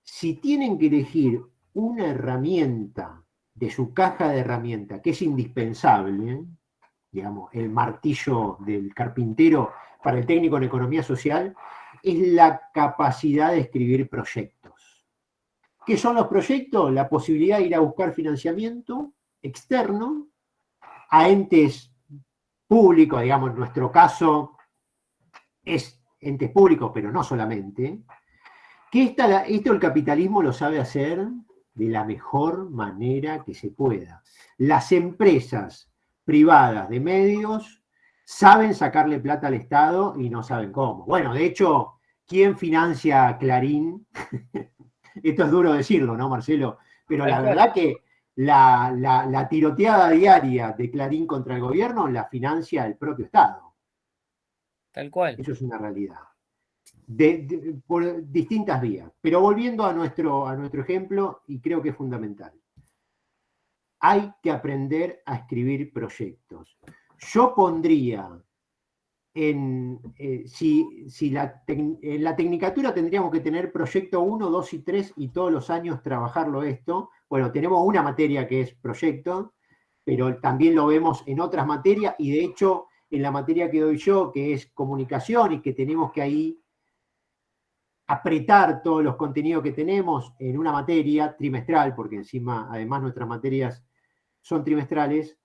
si tienen que elegir una herramienta de su caja de herramientas que es indispensable, digamos, el martillo del carpintero para el técnico en economía social, es la capacidad de escribir proyectos. ¿Qué son los proyectos? La posibilidad de ir a buscar financiamiento externo a entes públicos, digamos, en nuestro caso es entes públicos, pero no solamente, que esto el capitalismo lo sabe hacer de la mejor manera que se pueda. Las empresas privadas de medios saben sacarle plata al Estado y no saben cómo. Bueno, de hecho, ¿quién financia Clarín? Esto es duro decirlo, ¿no, Marcelo? Pero la verdad que la tiroteada diaria de Clarín contra el gobierno la financia el propio Estado. Tal cual. Eso es una realidad. Por distintas vías. Pero volviendo a nuestro ejemplo, y creo que es fundamental, hay que aprender a escribir proyectos. Yo pondría, en la tecnicatura tendríamos que tener proyecto 1, 2 y 3 y todos los años trabajarlo esto. Bueno, tenemos una materia que es proyecto, pero también lo vemos en otras materias y de hecho en la materia que doy yo, que es comunicación y que tenemos que ahí apretar todos los contenidos que tenemos en una materia trimestral, porque encima, además, nuestras materias son trimestrales,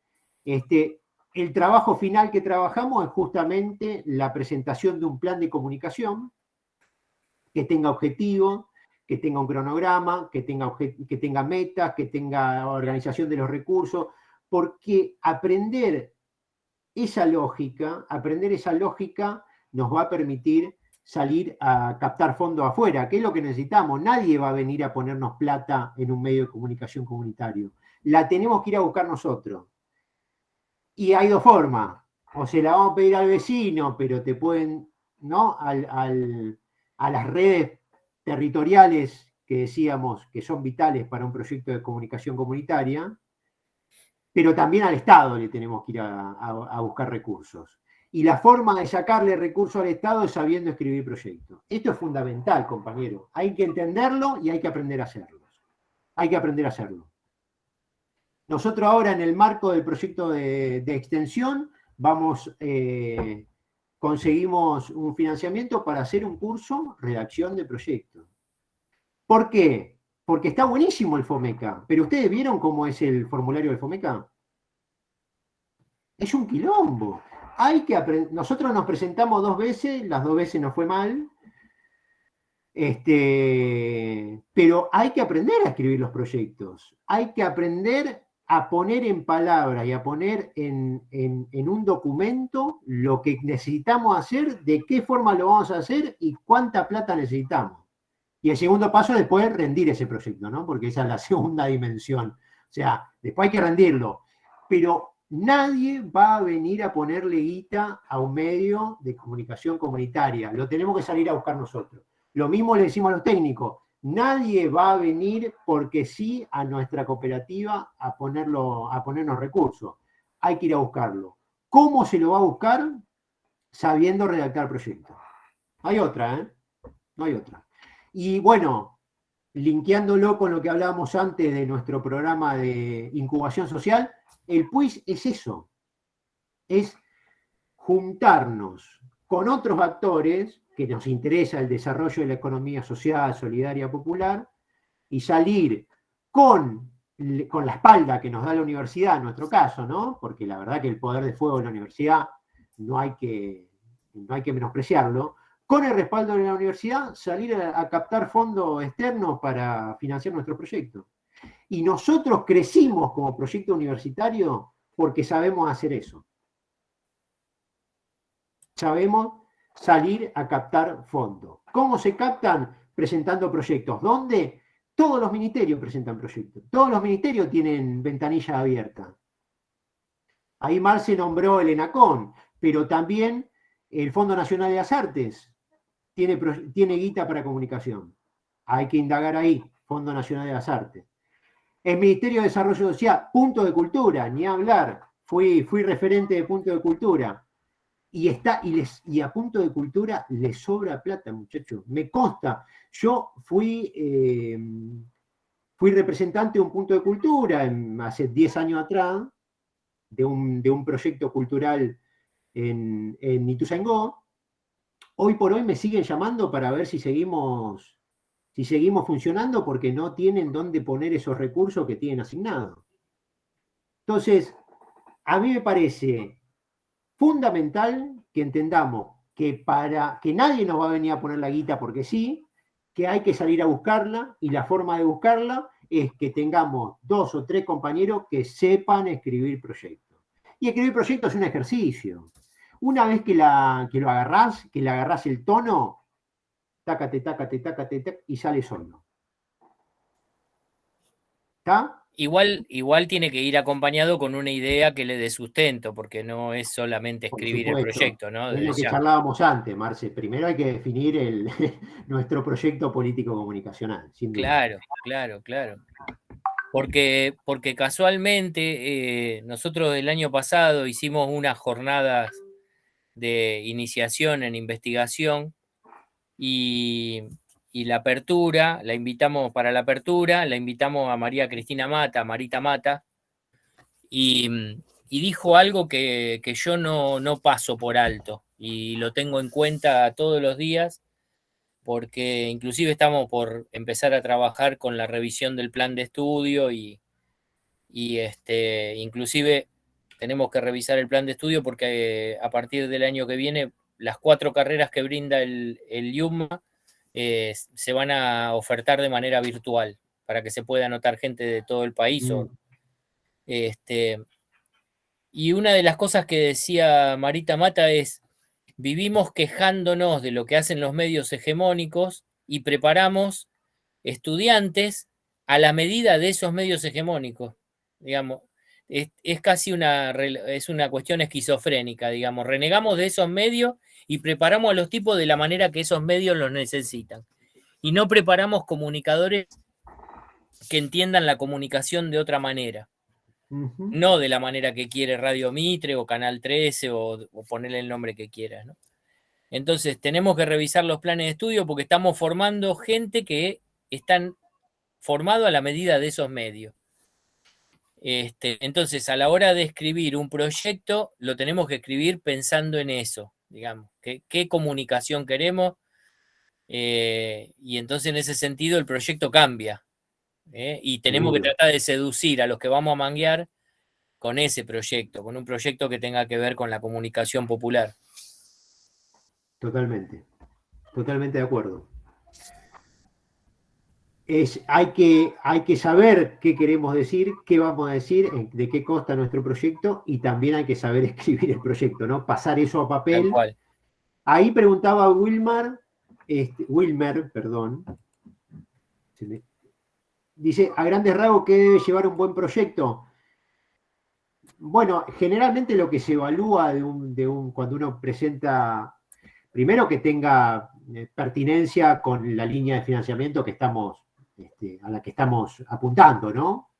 el trabajo final que trabajamos es justamente la presentación de un plan de comunicación que tenga objetivo, que tenga un cronograma, que tenga metas, que tenga organización de los recursos, porque aprender esa lógica nos va a permitir salir a captar fondos afuera, que es lo que necesitamos. Nadie va a venir a ponernos plata en un medio de comunicación comunitario. La tenemos que ir a buscar nosotros. Y hay dos formas. O se la vamos a pedir al vecino, pero te pueden, ¿no? A las redes territoriales que decíamos que son vitales para un proyecto de comunicación comunitaria, pero también al Estado le tenemos que ir a buscar recursos. Y la forma de sacarle recursos al Estado es sabiendo escribir proyectos. Esto es fundamental, compañero. Hay que entenderlo y hay que aprender a hacerlo. Hay que aprender a hacerlo. Nosotros ahora en el marco del proyecto de extensión conseguimos un financiamiento para hacer un curso redacción de proyectos. ¿Por qué? Porque está buenísimo el FOMECA, pero ¿ustedes vieron cómo es el formulario del FOMECA? Es un quilombo. Nosotros nos presentamos 2 veces, las 2 veces nos fue mal, pero hay que aprender a escribir los proyectos, hay que aprender a poner en palabras y a poner en un documento lo que necesitamos hacer, de qué forma lo vamos a hacer y cuánta plata necesitamos. Y el segundo paso es después rendir ese proyecto, ¿no? Porque esa es la segunda dimensión. O sea, después hay que rendirlo. Pero nadie va a venir a ponerle guita a un medio de comunicación comunitaria. Lo tenemos que salir a buscar nosotros. Lo mismo le decimos a los técnicos. Nadie va a venir porque sí a nuestra cooperativa a ponernos recursos. Hay que ir a buscarlo. ¿Cómo se lo va a buscar? Sabiendo redactar proyectos. Hay otra, ¿eh? No hay otra. Y bueno, linkeándolo con lo que hablábamos antes de nuestro programa de incubación social, el PUIS es eso. Es juntarnos con otros actores que nos interesa el desarrollo de la economía social, solidaria, popular, y salir con la espalda que nos da la universidad, en nuestro caso, ¿no? Porque la verdad que el poder de fuego de la universidad no hay que menospreciarlo, con el respaldo de la universidad, salir a captar fondos externos para financiar nuestro proyecto. Y nosotros crecimos como proyecto universitario porque sabemos hacer eso. Sabemos salir a captar fondos. ¿Cómo se captan? Presentando proyectos. ¿Dónde? Todos los ministerios presentan proyectos. Todos los ministerios tienen ventanilla abierta. Ahí Marce nombró el ENACON, pero también el Fondo Nacional de las Artes tiene guita para comunicación. Hay que indagar ahí, Fondo Nacional de las Artes. El Ministerio de Desarrollo Social, Punto de Cultura, ni hablar. Fui referente de Punto de Cultura. Y a Punto de Cultura le sobra plata, muchachos. Me consta. Yo fui representante de un Punto de Cultura hace 10 años atrás, de un proyecto cultural en Ituzaingó. Hoy por hoy me siguen llamando para ver si seguimos funcionando porque no tienen dónde poner esos recursos que tienen asignados. Entonces, a mí me parece fundamental que entendamos que nadie nos va a venir a poner la guita porque sí, que hay que salir a buscarla, y la forma de buscarla es que tengamos 2 o 3 compañeros que sepan escribir proyectos. Y escribir proyectos es un ejercicio. Una vez que lo agarrás, que le agarrás el tono, tácate, y sale solo. ¿Está? Igual tiene que ir acompañado con una idea que le dé sustento, porque no es solamente escribir el proyecto, ¿no? Es lo que charlábamos antes, Marce. Primero hay que definir nuestro proyecto político comunicacional, sin duda. Claro. Porque casualmente nosotros el año pasado hicimos unas jornadas de iniciación en investigación y la apertura, la invitamos a María Cristina Mata, Marita Mata, y dijo algo que yo no paso por alto y lo tengo en cuenta todos los días, porque inclusive estamos por empezar a trabajar con la revisión del plan de estudio y inclusive tenemos que revisar el plan de estudio porque a partir del año que viene las 4 carreras que brinda el IUMA se van a ofertar de manera virtual para que se pueda anotar gente de todo el país. Y una de las cosas que decía Marita Mata es, vivimos quejándonos de lo que hacen los medios hegemónicos y preparamos estudiantes a la medida de esos medios hegemónicos, digamos. Es casi es una cuestión esquizofrénica, digamos. Renegamos de esos medios y preparamos a los tipos de la manera que esos medios los necesitan. Y no preparamos comunicadores que entiendan la comunicación de otra manera. No de la manera que quiere Radio Mitre o Canal 13 o ponerle el nombre que quieras, ¿no? Entonces tenemos que revisar los planes de estudio porque estamos formando gente que están formado a la medida de esos medios. Entonces, a la hora de escribir un proyecto, lo tenemos que escribir pensando en eso, digamos, qué comunicación queremos, y entonces en ese sentido el proyecto cambia, y tenemos que tratar de seducir a los que vamos a manguear con ese proyecto, con un proyecto que tenga que ver con la comunicación popular. Totalmente, totalmente de acuerdo. Hay que saber qué queremos decir, qué vamos a decir, de qué consta nuestro proyecto, y también hay que saber escribir el proyecto, ¿no? Pasar eso a papel. Tal cual. Ahí preguntaba Wilmer, perdón. Dice, a grandes rasgos, ¿qué debe llevar un buen proyecto? Bueno, generalmente lo que se evalúa cuando uno presenta, primero que tenga pertinencia con la línea de financiamiento a la que estamos apuntando, ¿no?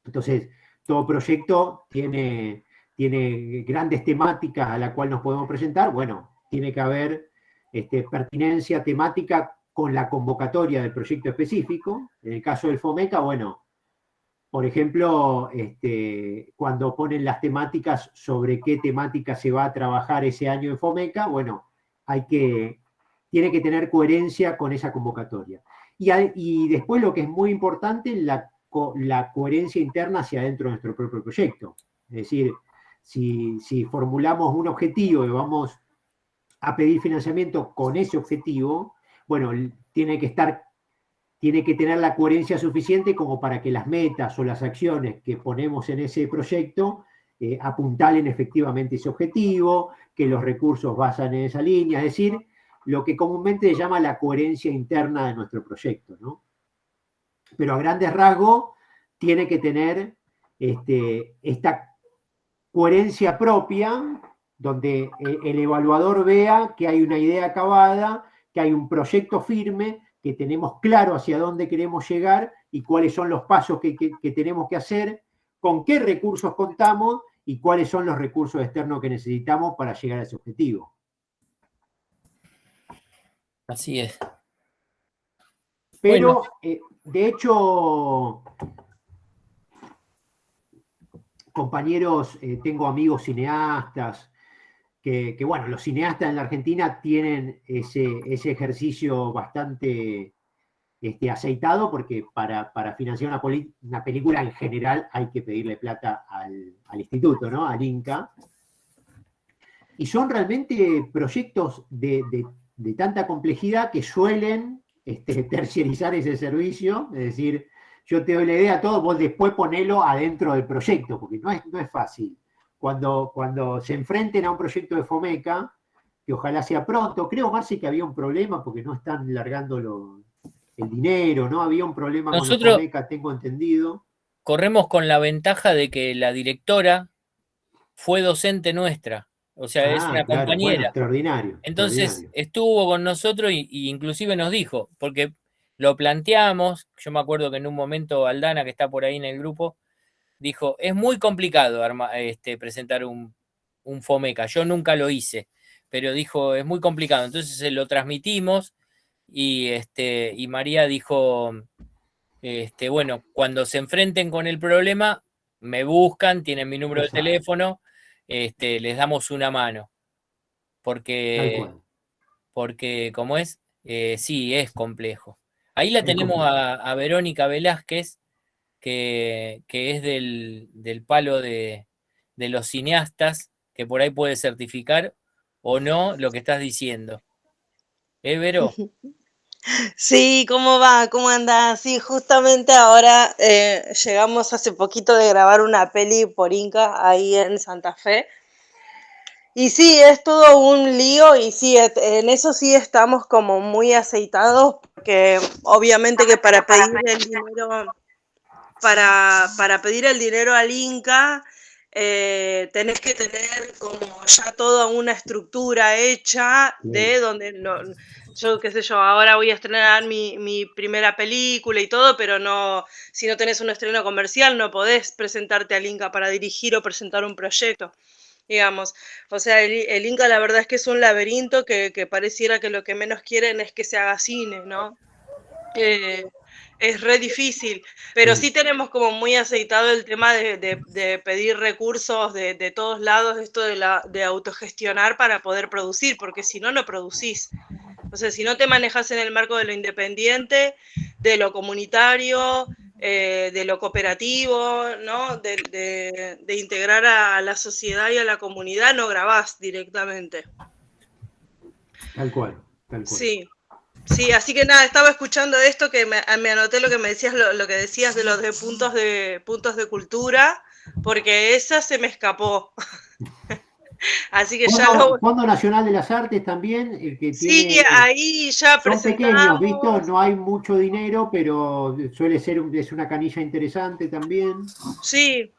Entonces, todo proyecto tiene grandes temáticas a las cuales nos podemos presentar. Bueno, tiene que haber pertinencia temática con la convocatoria del proyecto específico. En el caso del FOMECA, bueno, por ejemplo, cuando ponen las temáticas sobre qué temática se va a trabajar ese año en FOMECA, bueno, tiene que tener coherencia con esa convocatoria. Y después lo que es muy importante, la coherencia interna hacia adentro de nuestro propio proyecto. Es decir, si formulamos un objetivo y vamos a pedir financiamiento con ese objetivo, bueno, tiene que tener la coherencia suficiente como para que las metas o las acciones que ponemos en ese proyecto apuntalen efectivamente ese objetivo, que los recursos vayan en esa línea, es decir, lo que comúnmente se llama la coherencia interna de nuestro proyecto, ¿no? Pero a grandes rasgos tiene que tener esta coherencia propia, donde el evaluador vea que hay una idea acabada, que hay un proyecto firme, que tenemos claro hacia dónde queremos llegar y cuáles son los pasos que tenemos que hacer, con qué recursos contamos y cuáles son los recursos externos que necesitamos para llegar a ese objetivo. Así es. Pero, de hecho, compañeros, tengo amigos cineastas, que bueno, los cineastas en la Argentina tienen ese ejercicio bastante aceitado, porque para financiar una película en general hay que pedirle plata al instituto, ¿no? Al INCA. Y son realmente proyectos de tanta complejidad que suelen terciarizar ese servicio, es decir, yo te doy la idea, todo, vos después ponelo adentro del proyecto, porque no es fácil. Cuando se enfrenten a un proyecto de FOMECA, que ojalá sea pronto, creo, Marci, que había un problema porque no están largando el dinero, ¿no? Había un problema con los FOMECA, tengo entendido. Corremos con la ventaja de que la directora fue docente nuestra, o sea, es una compañera. Bueno, extraordinario. Entonces estuvo con nosotros y inclusive nos dijo, porque lo planteamos, yo me acuerdo que en un momento Aldana, que está por ahí en el grupo, dijo, es muy complicado presentar un FOMECA, yo nunca lo hice, pero dijo, es muy complicado, entonces se lo transmitimos y María dijo, bueno, cuando se enfrenten con el problema, me buscan, tienen mi número de teléfono, les damos una mano, porque como es, sí, es complejo. Ahí la tenemos a Verónica Velázquez, que es del palo de los cineastas, que por ahí puede certificar o no lo que estás diciendo. Vero? Sí, ¿cómo va? ¿Cómo andás? Sí, justamente ahora llegamos hace poquito de grabar una peli por Inca ahí en Santa Fe. Y sí, es todo un lío y sí, en eso sí estamos como muy aceitados, porque obviamente que para pedir el dinero, para pedir el dinero al Inca, tenés que tener como ya toda una estructura hecha de donde yo qué sé yo, ahora voy a estrenar mi primera película y todo, pero no, si no tenés un estreno comercial no podés presentarte al Inca para dirigir o presentar un proyecto, digamos. O sea, el Inca la verdad es que es un laberinto que pareciera que lo que menos quieren es que se haga cine, ¿no? Eh, es re difícil, pero sí tenemos como muy aceitado el tema de pedir recursos de todos lados, esto de autogestionar para poder producir, porque si no, no producís. O sea, si no te manejas en el marco de lo independiente, de lo comunitario, de lo cooperativo, ¿no? De integrar a la sociedad y a la comunidad, no grabás directamente. Tal cual, tal cual. Sí. Sí, así que nada, estaba escuchando esto que me anoté lo que me decías, lo que decías de los puntos de cultura, porque esa se me escapó. Así que ya Fondo Nacional de las Artes también, el que sí, tiene. ahí ya Son pequeños, ¿viste? presentamos. No hay mucho dinero, pero suele ser es una canilla interesante también. Sí.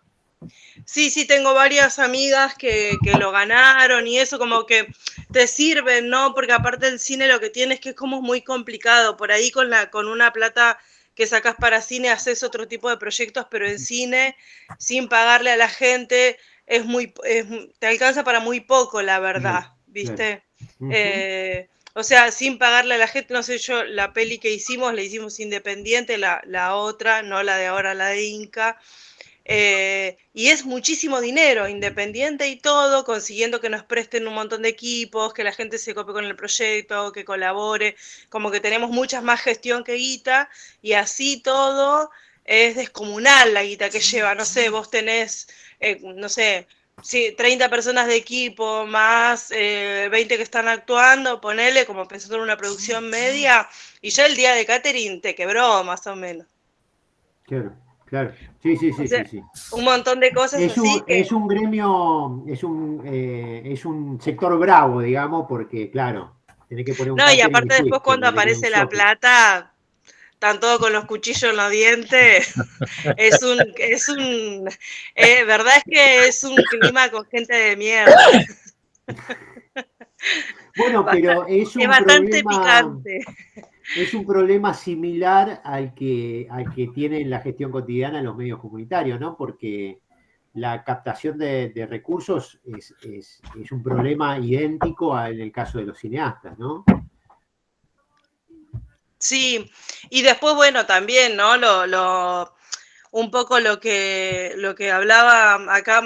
Sí, tengo varias amigas que lo ganaron y eso como que te sirven, ¿no? Porque aparte del cine lo que tiene es que es como muy complicado. Por ahí con una plata que sacas para cine haces otro tipo de proyectos, pero en cine, sin pagarle a la gente, te alcanza para muy poco, la verdad, ¿viste? O sea, sin pagarle a la gente, no sé, yo la peli que hicimos, la hicimos independiente, la otra, no la de ahora, la de Inca. Y es muchísimo dinero, independiente y todo, consiguiendo que nos presten un montón de equipos, que la gente se cope con el proyecto, que colabore, como que tenemos mucha más gestión que guita, y así todo es descomunal la guita que lleva, no sé, vos tenés, no sé, 30 personas de equipo, más 20 que están actuando, ponele como pensando en una producción media, y ya el día de catering te quebró más o menos. Claro. Sí. O sea, un montón de cosas así que... Es un gremio, es un sector bravo, digamos, porque, claro, tenés que poner un No, y catering y aparte después fuiste, cuando no tenés un aparece la socio. plata, están todos con los cuchillos en los dientes. Verdad es que es un clima con gente de mierda. Bueno, pero Es bastante picante. es un problema similar al que tienen la gestión cotidiana en los medios comunitarios, ¿no? Porque la captación de recursos es un problema idéntico en el caso de los cineastas, ¿no? Sí, y después, bueno, también, ¿no? Un poco lo que hablaba acá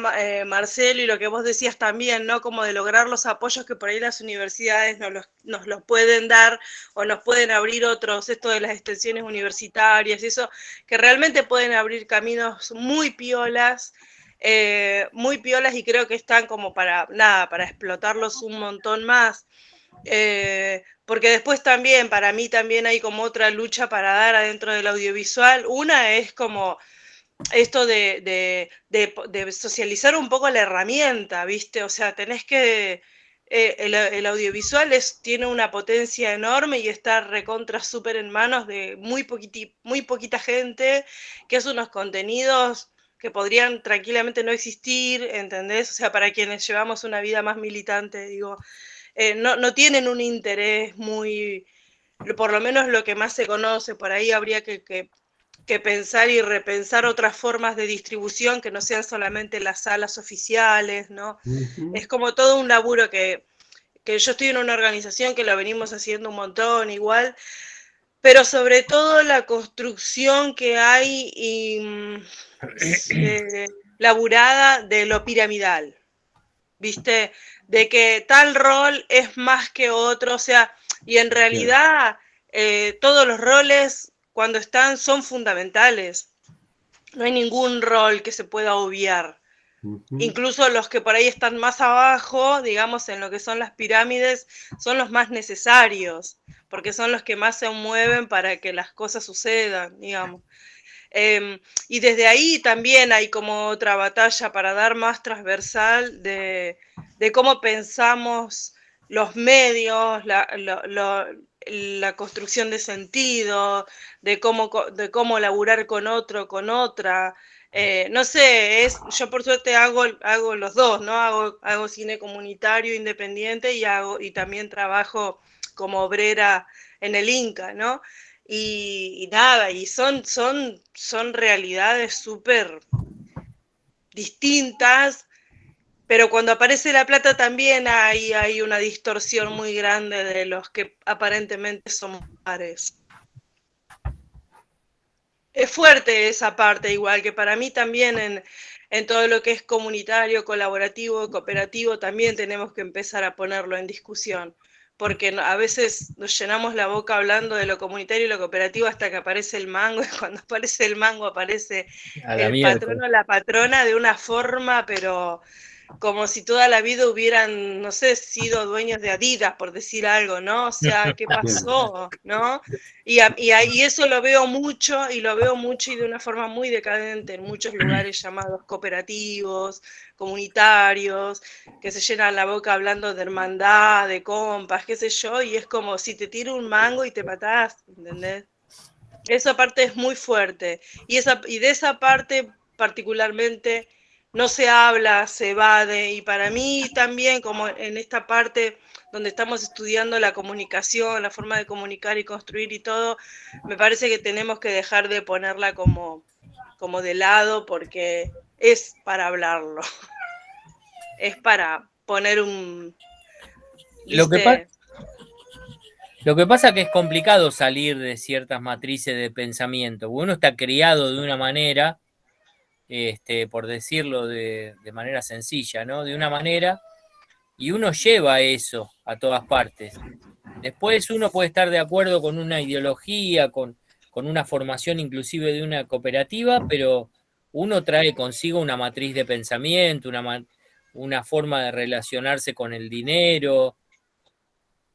Marcelo y lo que vos decías también, ¿no? Como de lograr los apoyos que por ahí las universidades nos los pueden dar o nos pueden abrir otros, esto de las extensiones universitarias y eso, que realmente pueden abrir caminos muy piolas y creo que están como para explotarlos un montón más. Porque después también, para mí también hay como otra lucha para dar adentro del audiovisual. Una es como esto de socializar un poco la herramienta, ¿viste? O sea, tenés que... el audiovisual tiene una potencia enorme y está recontra súper en manos de muy poquita gente, que es unos contenidos que podrían tranquilamente no existir, ¿entendés? O sea, para quienes llevamos una vida más militante, digo, no tienen un interés muy, por lo menos lo que más se conoce, por ahí habría que pensar y repensar otras formas de distribución que no sean solamente las salas oficiales, ¿no? Es como todo un laburo que yo estoy en una organización que lo venimos haciendo un montón igual, pero sobre todo la construcción que hay laburada de lo piramidal, ¿viste? De que tal rol es más que otro, o sea, y en realidad todos los roles cuando están son fundamentales. No hay ningún rol que se pueda obviar. Incluso los que por ahí están más abajo, digamos, en lo que son las pirámides, son los más necesarios, porque son los que más se mueven para que las cosas sucedan, digamos. Y desde ahí también hay como otra batalla para dar más transversal de cómo pensamos los medios, la construcción de sentido, de cómo laburar con otro, con otra. No sé, yo por suerte hago los dos, ¿no? Hago cine comunitario, independiente, y también trabajo como obrera en el Inca, ¿no? Y nada, y son realidades súper distintas, pero cuando aparece la plata también hay una distorsión muy grande de los que aparentemente somos pares. Es fuerte esa parte, igual que para mí también en todo lo que es comunitario, colaborativo, cooperativo, también tenemos que empezar a ponerlo en discusión, porque a veces nos llenamos la boca hablando de lo comunitario y lo cooperativo hasta que aparece el mango, y cuando aparece el mango aparece el patrón o la patrona de una forma, pero como si toda la vida hubieran, no sé, sido dueños de Adidas, por decir algo, ¿no? O sea, ¿qué pasó? ¿No? Y eso lo veo mucho y de una forma muy decadente en muchos lugares llamados cooperativos, comunitarios, que se llenan la boca hablando de hermandad, de compas, qué sé yo, y es como si te tiro un mango y te matás, ¿entendés? Esa parte es muy fuerte, y de esa parte particularmente no se habla, se evade, y para mí también, como en esta parte donde estamos estudiando la comunicación, la forma de comunicar y construir y todo, me parece que tenemos que dejar de ponerla como de lado, porque es para hablarlo, es para poner un... Lo que pasa es que es complicado salir de ciertas matrices de pensamiento. Uno está criado de una manera, por decirlo de manera sencilla, ¿no? De una manera, y uno lleva eso a todas partes. Después uno puede estar de acuerdo con una ideología, con una formación inclusive de una cooperativa, pero uno trae consigo una matriz de pensamiento, una forma de relacionarse con el dinero,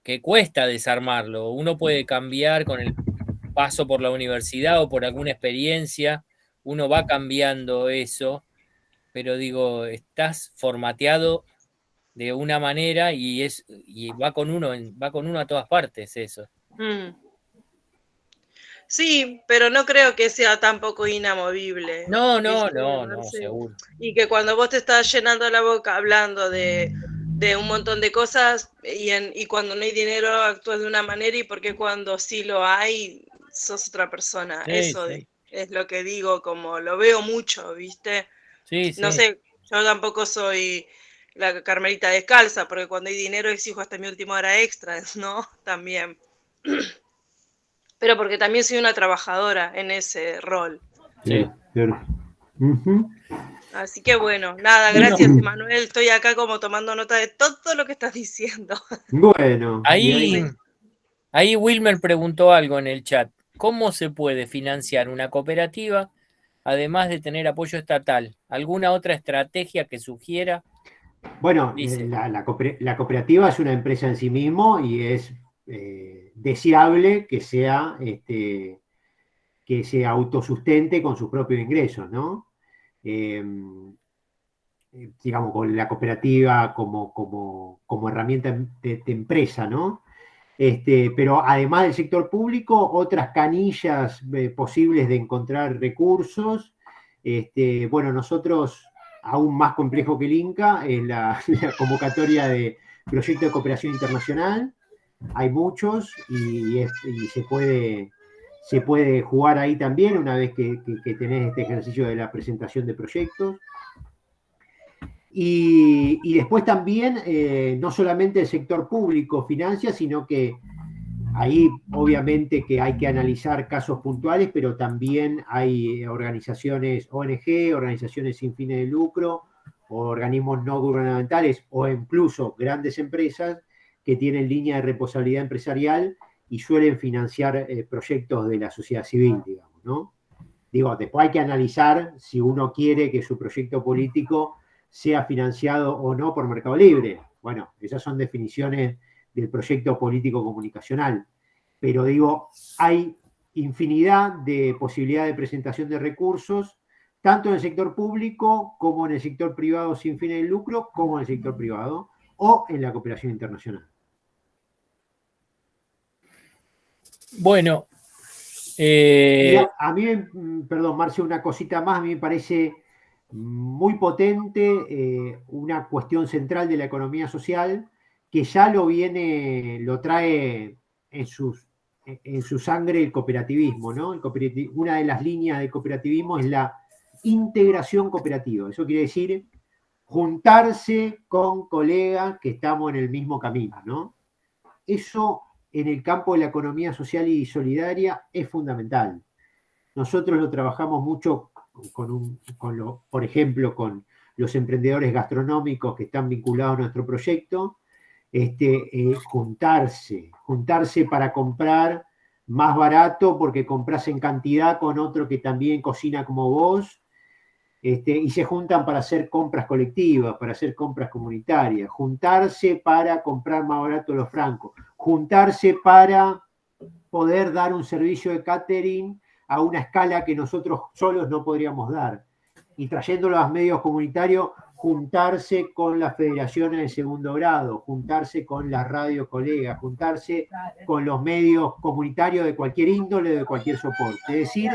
que cuesta desarmarlo. Uno puede cambiar con el paso por la universidad o por alguna experiencia, uno va cambiando eso, pero digo, estás formateado de una manera y va con uno a todas partes eso. Sí, pero no creo que sea tampoco inamovible. No, seguro. Y que cuando vos te estás llenando la boca hablando de un montón de cosas y cuando no hay dinero actúas de una manera, y porque cuando sí lo hay sos otra persona. Sí, eso sí. Es lo que digo, como lo veo mucho, ¿viste? Sí, no sé, yo tampoco soy la Carmelita descalza, porque cuando hay dinero exijo hasta mi última hora extra, ¿no? También. Pero porque también soy una trabajadora en ese rol. Sí, claro. Así que bueno, nada, gracias, Emanuel. Estoy acá como tomando nota de todo lo que estás diciendo. Bueno. Ahí Wilmer preguntó algo en el chat. ¿Cómo se puede financiar una cooperativa además de tener apoyo estatal? ¿Alguna otra estrategia que sugiera? Bueno, la cooperativa es una empresa en sí mismo y es deseable que se autosustente con sus propios ingresos, ¿no? Digamos, con la cooperativa como herramienta de empresa, ¿no? Pero además del sector público, otras canillas posibles de encontrar recursos. Bueno, nosotros, aún más complejo que el Inca, es la convocatoria de proyectos de cooperación internacional. Hay muchos y se puede jugar ahí también una vez que tenés este ejercicio de la presentación de proyectos. Y después también, no solamente el sector público financia, sino que ahí obviamente que hay que analizar casos puntuales, pero también hay organizaciones ONG, organizaciones sin fines de lucro, o organismos no gubernamentales, o incluso grandes empresas que tienen línea de responsabilidad empresarial y suelen financiar proyectos de la sociedad civil, digamos, ¿no? Digo, después hay que analizar si uno quiere que su proyecto político sea financiado o no por Mercado Libre. Bueno, esas son definiciones del proyecto político comunicacional. Pero digo, hay infinidad de posibilidades de presentación de recursos, tanto en el sector público como en el sector privado sin fines de lucro, como en el sector privado o en la cooperación internacional. Bueno, a mí, perdón, Marcio, una cosita más, a mí me parece muy potente una cuestión central de la economía social que ya lo trae en su sangre el cooperativismo, ¿no? Una de las líneas del cooperativismo es la integración cooperativa. Eso quiere decir juntarse con colegas que estamos en el mismo camino, ¿no? Eso en el campo de la economía social y solidaria es fundamental. Nosotros lo trabajamos mucho por ejemplo, con los emprendedores gastronómicos que están vinculados a nuestro proyecto, juntarse para comprar más barato porque compras en cantidad con otro que también cocina como vos, y se juntan para hacer compras colectivas, para hacer compras comunitarias, juntarse para comprar más barato los francos, juntarse para poder dar un servicio de catering a una escala que nosotros solos no podríamos dar. Y trayéndolo a los medios comunitarios, juntarse con las federaciones de segundo grado, juntarse con las radios colegas, juntarse con los medios comunitarios de cualquier índole, de cualquier soporte. Es decir,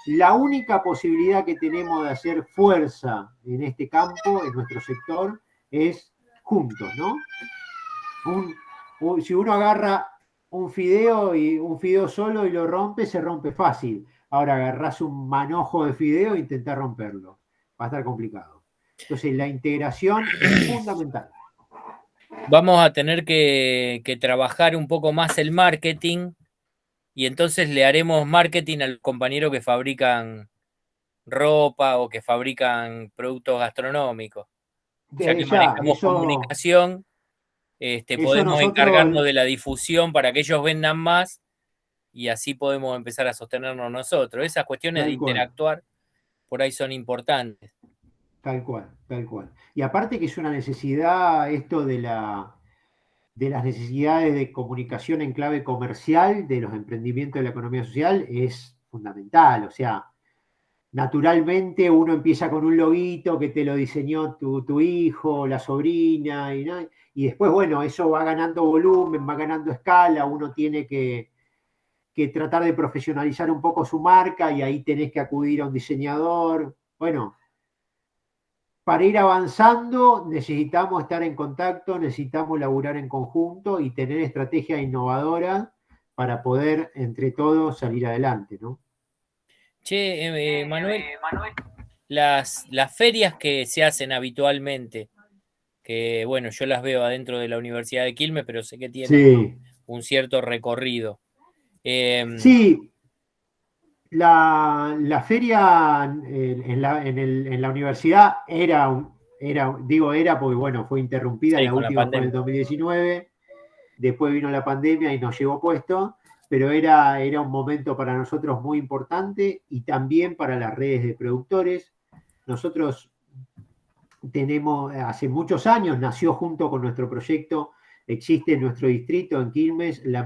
la única posibilidad que tenemos de hacer fuerza en este campo, en nuestro sector, es juntos, ¿no? Si uno agarra un fideo solo y lo rompe, se rompe fácil. Ahora agarrás un manojo de fideo e intentás romperlo. Va a estar complicado. Entonces la integración es fundamental. Vamos a tener que trabajar un poco más el marketing y entonces le haremos marketing a los compañeros que fabrican ropa o que fabrican productos gastronómicos. Ya que manejamos comunicación, podemos encargarnos de la difusión para que ellos vendan más y así podemos empezar a sostenernos nosotros. Esas cuestiones de interactuar por ahí son importantes. Tal cual, tal cual. Y aparte que es una necesidad esto de las necesidades de comunicación en clave comercial de los emprendimientos de la economía social es fundamental. O sea, naturalmente uno empieza con un loguito que te lo diseñó tu hijo, la sobrina, y después, bueno, eso va ganando volumen, va ganando escala, uno tiene que tratar de profesionalizar un poco su marca y ahí tenés que acudir a un diseñador. Bueno, para ir avanzando necesitamos estar en contacto, necesitamos laburar en conjunto y tener estrategias innovadoras para poder entre todos salir adelante, ¿no? Che, Manuel, las ferias que se hacen habitualmente, que bueno, yo las veo adentro de la Universidad de Quilmes, pero sé que tienen un cierto recorrido. Sí, la feria en la universidad era porque bueno, fue interrumpida, la última fue en el 2019, después vino la pandemia y nos llevó puesto, pero era un momento para nosotros muy importante y también para las redes de productores. Nosotros tenemos, hace muchos años, nació junto con nuestro proyecto, existe en nuestro distrito, en Quilmes, la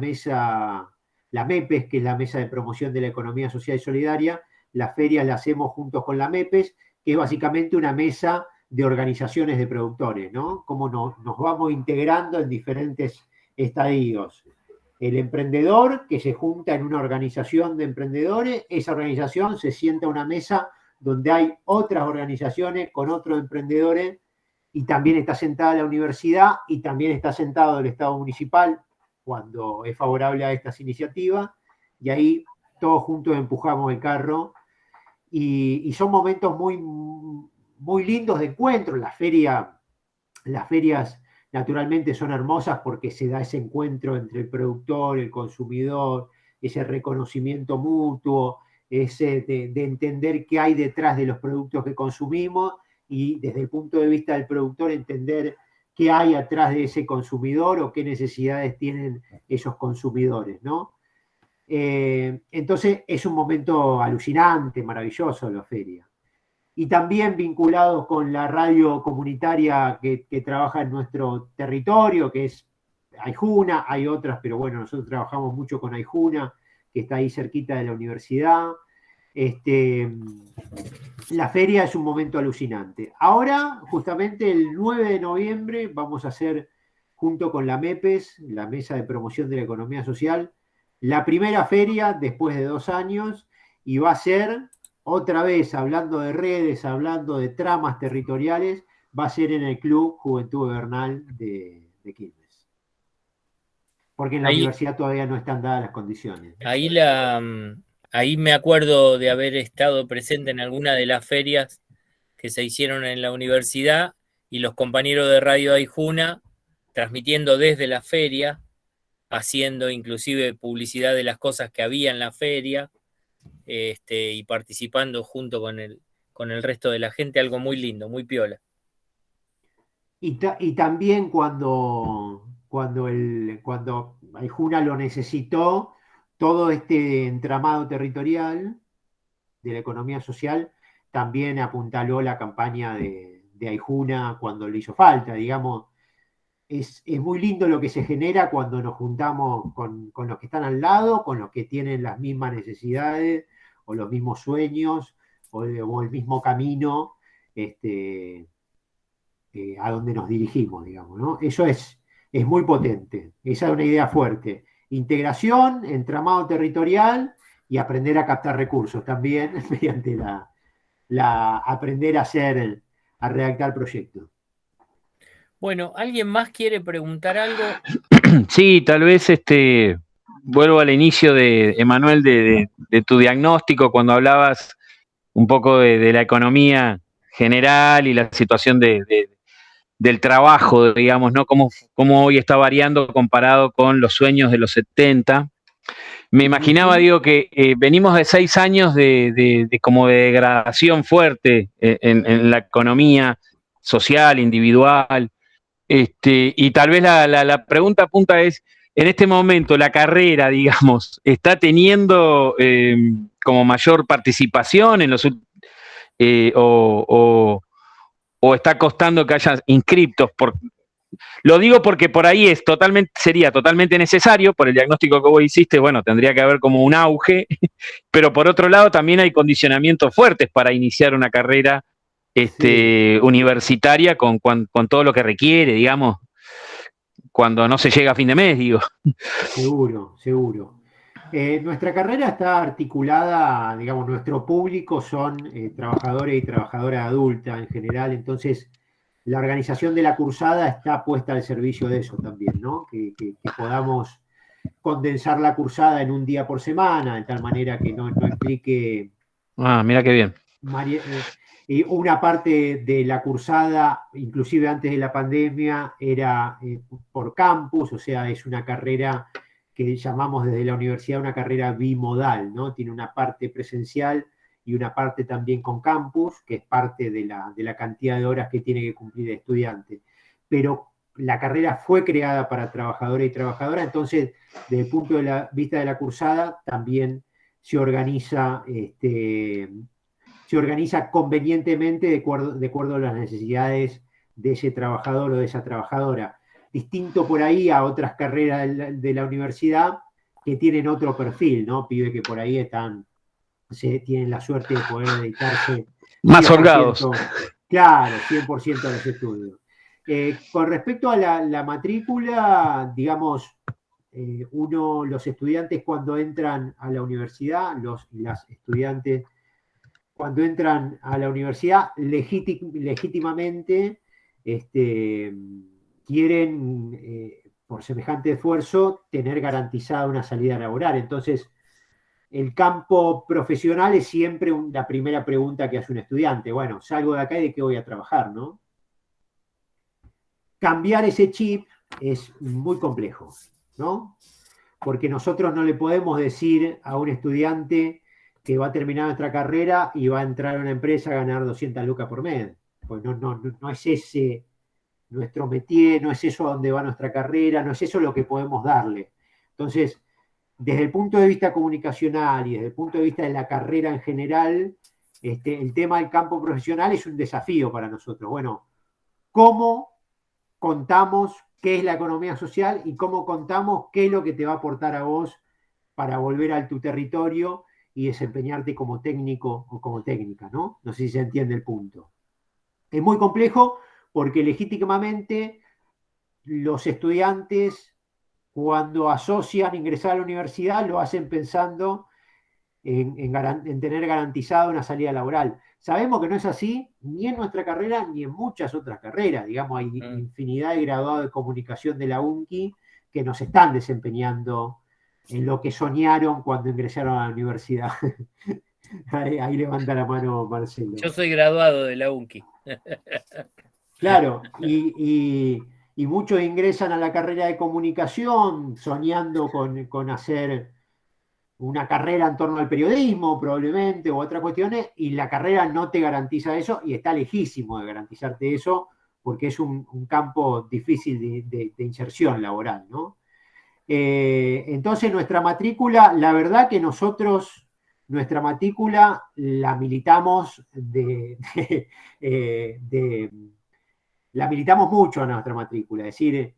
MEPES, que es la Mesa de Promoción de la Economía Social y Solidaria. Las ferias las hacemos juntos con la MEPES, que es básicamente una mesa de organizaciones de productores, ¿no? Cómo nos vamos integrando en diferentes estadios. El emprendedor que se junta en una organización de emprendedores, esa organización se sienta a una mesa donde hay otras organizaciones con otros emprendedores y también está sentada la universidad y también está sentado el Estado municipal cuando es favorable a estas iniciativas y ahí todos juntos empujamos el carro y son momentos muy, muy lindos de encuentro. Las ferias naturalmente son hermosas porque se da ese encuentro entre el productor, el consumidor, ese reconocimiento mutuo, ese de entender qué hay detrás de los productos que consumimos y desde el punto de vista del productor entender qué hay atrás de ese consumidor o qué necesidades tienen esos consumidores, ¿no? Entonces es un momento alucinante, maravilloso la feria. y también vinculados con la radio comunitaria que trabaja en nuestro territorio, que es Aijuna. Hay otras, pero bueno, nosotros trabajamos mucho con Aijuna, que está ahí cerquita de la universidad. La feria es un momento alucinante. Ahora, justamente el 9 de noviembre, vamos a hacer, junto con la MEPES, la Mesa de Promoción de la Economía Social, la primera feria después de 2 años, y va a ser, otra vez, hablando de redes, hablando de tramas territoriales, va a ser en el Club Juventud Bernal de Quilmes. Porque en la universidad todavía no están dadas las condiciones. Ahí me acuerdo de haber estado presente en alguna de las ferias que se hicieron en la universidad, y los compañeros de Radio Aijuna transmitiendo desde la feria, haciendo inclusive publicidad de las cosas que había en la feria, y participando junto con el resto de la gente, algo muy lindo, muy piola. Y también cuando Aijuna lo necesitó, todo este entramado territorial de la economía social también apuntaló la campaña de Aijuna cuando le hizo falta, digamos. Es muy lindo lo que se genera cuando nos juntamos con los que están al lado, con los que tienen las mismas necesidades o los mismos sueños o el mismo camino a donde nos dirigimos, digamos, ¿no? Eso es muy potente. Esa es una idea fuerte. Integración, entramado territorial y aprender a captar recursos también mediante aprender a redactar proyectos. Bueno, ¿alguien más quiere preguntar algo? Sí, tal vez vuelvo al inicio de Emanuel, de tu diagnóstico, cuando hablabas un poco de la economía general y la situación del trabajo, digamos, ¿no? Cómo hoy está variando comparado con los sueños de los 70. Me imaginaba, digo, que venimos de 6 años de como de degradación fuerte en la economía social, individual. Y tal vez la pregunta punta es, en este momento la carrera, digamos, ¿está teniendo como mayor participación en los o está costando que haya inscriptos? Lo digo porque por ahí sería totalmente necesario, por el diagnóstico que vos hiciste, bueno, tendría que haber como un auge, pero por otro lado también hay condicionamientos fuertes para iniciar una carrera universitaria con todo lo que requiere, digamos, cuando no se llega a fin de mes, digo. Seguro. Nuestra carrera está articulada, digamos, nuestro público son trabajadores y trabajadoras adultas en general, entonces la organización de la cursada está puesta al servicio de eso también, ¿no? Que podamos condensar la cursada en un día por semana, de tal manera que no implique... Mira qué bien. Una parte de la cursada, inclusive antes de la pandemia, era por campus, o sea, es una carrera que llamamos desde la universidad una carrera bimodal, ¿no? Tiene una parte presencial y una parte también con campus, que es parte de la cantidad de horas que tiene que cumplir el estudiante. Pero la carrera fue creada para trabajadores y trabajadoras, entonces, desde el punto de vista de la cursada, también se organiza convenientemente de acuerdo a las necesidades de ese trabajador o de esa trabajadora. Distinto por ahí a otras carreras de la universidad que tienen otro perfil, ¿no? Pibes que por ahí tienen la suerte de poder dedicarse más holgados. Claro, 100% a los estudios. Con respecto a la matrícula, digamos, los estudiantes cuando entran a la universidad, las estudiantes cuando entran a la universidad legítimamente quieren, por semejante esfuerzo, tener garantizada una salida laboral. Entonces, el campo profesional es siempre la primera pregunta que hace un estudiante. Bueno, salgo de acá y ¿de qué voy a trabajar, no? Cambiar ese chip es muy complejo, ¿no? Porque nosotros no le podemos decir a un estudiante que va a terminar nuestra carrera y va a entrar a una empresa a ganar 200 lucas por mes. Pues no es ese nuestro métier, no es eso a donde va nuestra carrera, no es eso lo que podemos darle. Entonces, desde el punto de vista comunicacional y desde el punto de vista de la carrera en general, el tema del campo profesional es un desafío para nosotros. Bueno, ¿cómo contamos qué es la economía social y cómo contamos qué es lo que te va a aportar a vos para volver a tu territorio y desempeñarte como técnico o como técnica, ¿no? No sé si se entiende el punto. Es muy complejo porque legítimamente los estudiantes, cuando asocian ingresar a la universidad, lo hacen pensando en tener garantizada una salida laboral. Sabemos que no es así ni en nuestra carrera ni en muchas otras carreras. Digamos, hay infinidad de graduados de comunicación de la UNCI que nos están desempeñando en lo que soñaron cuando ingresaron a la universidad. Ahí levanta la mano Marcelo. Yo soy graduado de la UNCI. Claro, y muchos ingresan a la carrera de comunicación soñando con hacer una carrera en torno al periodismo, probablemente, u otras cuestiones, y la carrera no te garantiza eso, y está lejísimo de garantizarte eso, porque es un campo difícil de inserción laboral, ¿no? Entonces, nuestra matrícula, la verdad que nosotros, nuestra matrícula la militamos la militamos mucho a nuestra matrícula, es decir,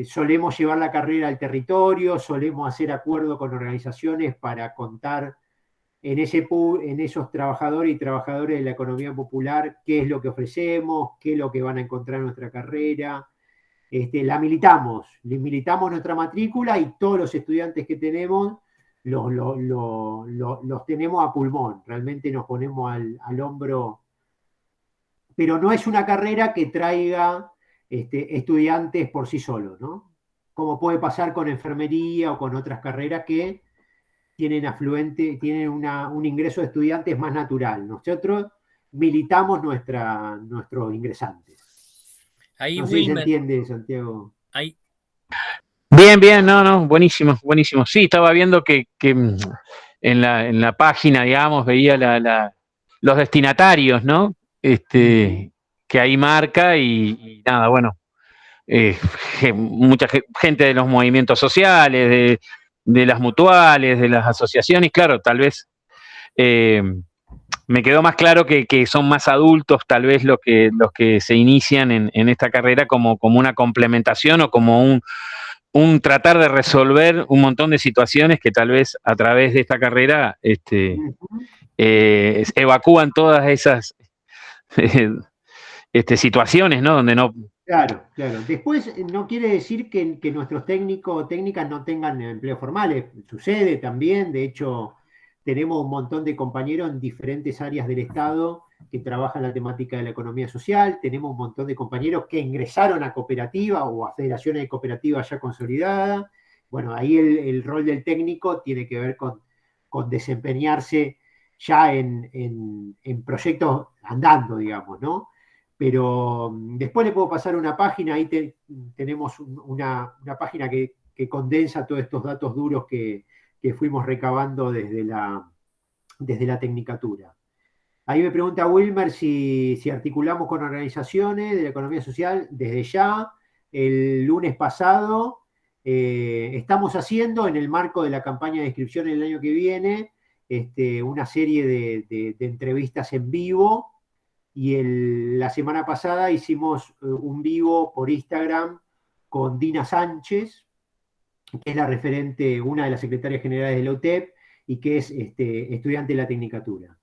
solemos llevar la carrera al territorio, solemos hacer acuerdos con organizaciones para contar en esos trabajadores y trabajadoras de la economía popular qué es lo que ofrecemos, qué es lo que van a encontrar en nuestra carrera. La militamos nuestra matrícula y todos los estudiantes que tenemos los tenemos a pulmón, realmente nos ponemos al hombro, pero no es una carrera que traiga estudiantes por sí solos, ¿no? Como puede pasar con enfermería o con otras carreras que tienen un ingreso de estudiantes más natural. Nosotros militamos nuestros ingresantes. Ahí, no sé si se entiende, Santiago. Ahí. Bien, no, buenísimo. Sí, estaba viendo que en la página, digamos, veía los destinatarios, ¿no? Que ahí marca y nada, bueno, mucha gente de los movimientos sociales, de las mutuales, de las asociaciones, claro, tal vez me quedó más claro que son más adultos tal vez los que se inician en esta carrera como una complementación o como un tratar de resolver un montón de situaciones que tal vez a través de esta carrera evacúan todas esas situaciones, ¿no? Donde no... Claro. Después no quiere decir que nuestros técnicos o técnicas no tengan empleos formales. Sucede también, de hecho, tenemos un montón de compañeros en diferentes áreas del Estado que trabajan la temática de la economía social. Tenemos un montón de compañeros que ingresaron a cooperativas o a federaciones de cooperativas ya consolidadas. Bueno, ahí el rol del técnico tiene que ver con desempeñarse ya en proyectos andando, digamos, ¿no? Pero después le puedo pasar una página, ahí tenemos una página que condensa todos estos datos duros que fuimos recabando desde la tecnicatura. Ahí me pregunta Wilmer si articulamos con organizaciones de la economía social desde ya. El lunes pasado estamos haciendo, en el marco de la campaña de inscripción el año que viene, una serie de entrevistas en vivo, y la semana pasada hicimos un vivo por Instagram con Dina Sánchez, que es la referente, una de las secretarias generales de la UTEP y que es estudiante de la Tecnicatura.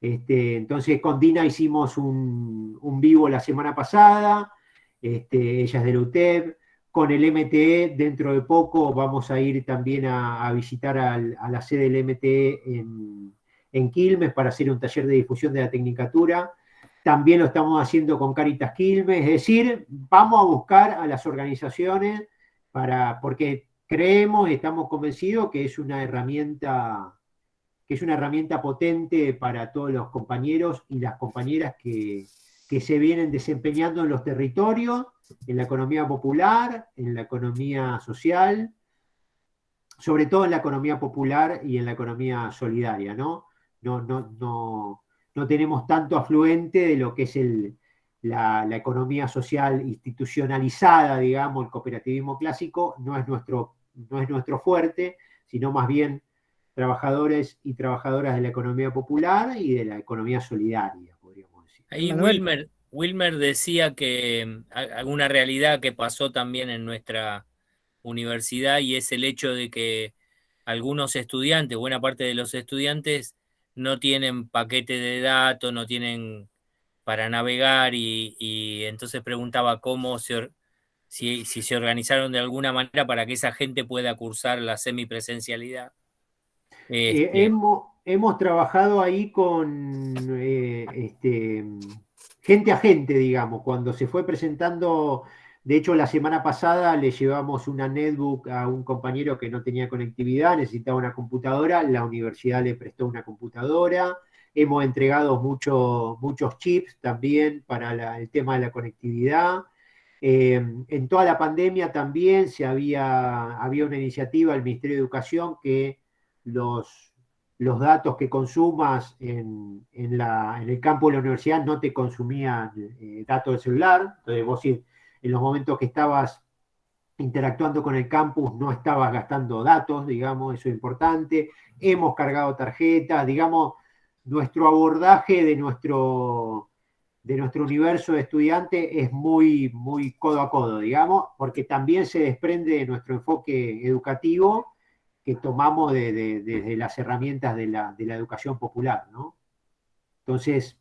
Entonces con Dina hicimos un vivo la semana pasada, ella es de la UTEP. Con el MTE dentro de poco vamos a ir también a visitar a la sede del MTE en Quilmes para hacer un taller de difusión de la Tecnicatura. También lo estamos haciendo con Cáritas Quilmes, es decir, vamos a buscar a las organizaciones porque creemos y estamos convencidos que es una herramienta potente para todos los compañeros y las compañeras que se vienen desempeñando en los territorios, en la economía popular, en la economía social, sobre todo en la economía popular y en la economía solidaria, ¿no? No tenemos tanto afluente de lo que es la economía social institucionalizada, digamos, el cooperativismo clásico, no es nuestro fuerte, sino más bien trabajadores y trabajadoras de la economía popular y de la economía solidaria, podríamos decir. Ahí Manuel. Wilmer decía que alguna realidad que pasó también en nuestra universidad, y es el hecho de que algunos estudiantes, buena parte de los estudiantes, no tienen paquete de datos, no tienen para navegar, y entonces preguntaba si se organizaron de alguna manera para que esa gente pueda cursar la semipresencialidad. Hemos trabajado ahí con gente a gente, digamos, cuando se fue presentando. De hecho, la semana pasada le llevamos una netbook a un compañero que no tenía conectividad, necesitaba una computadora, la universidad le prestó una computadora. Hemos entregado muchos chips también para el tema de la conectividad. En toda la pandemia también había una iniciativa del Ministerio de Educación que los datos que consumas en el campo de la universidad no te consumían datos del celular. Entonces vos en los momentos que estabas interactuando con el campus no estabas gastando datos, digamos, eso es importante. Hemos cargado tarjetas, digamos, nuestro abordaje de nuestro universo de estudiantes es muy, muy codo a codo, digamos, porque también se desprende de nuestro enfoque educativo que tomamos desde las herramientas de la educación popular, ¿no? Entonces,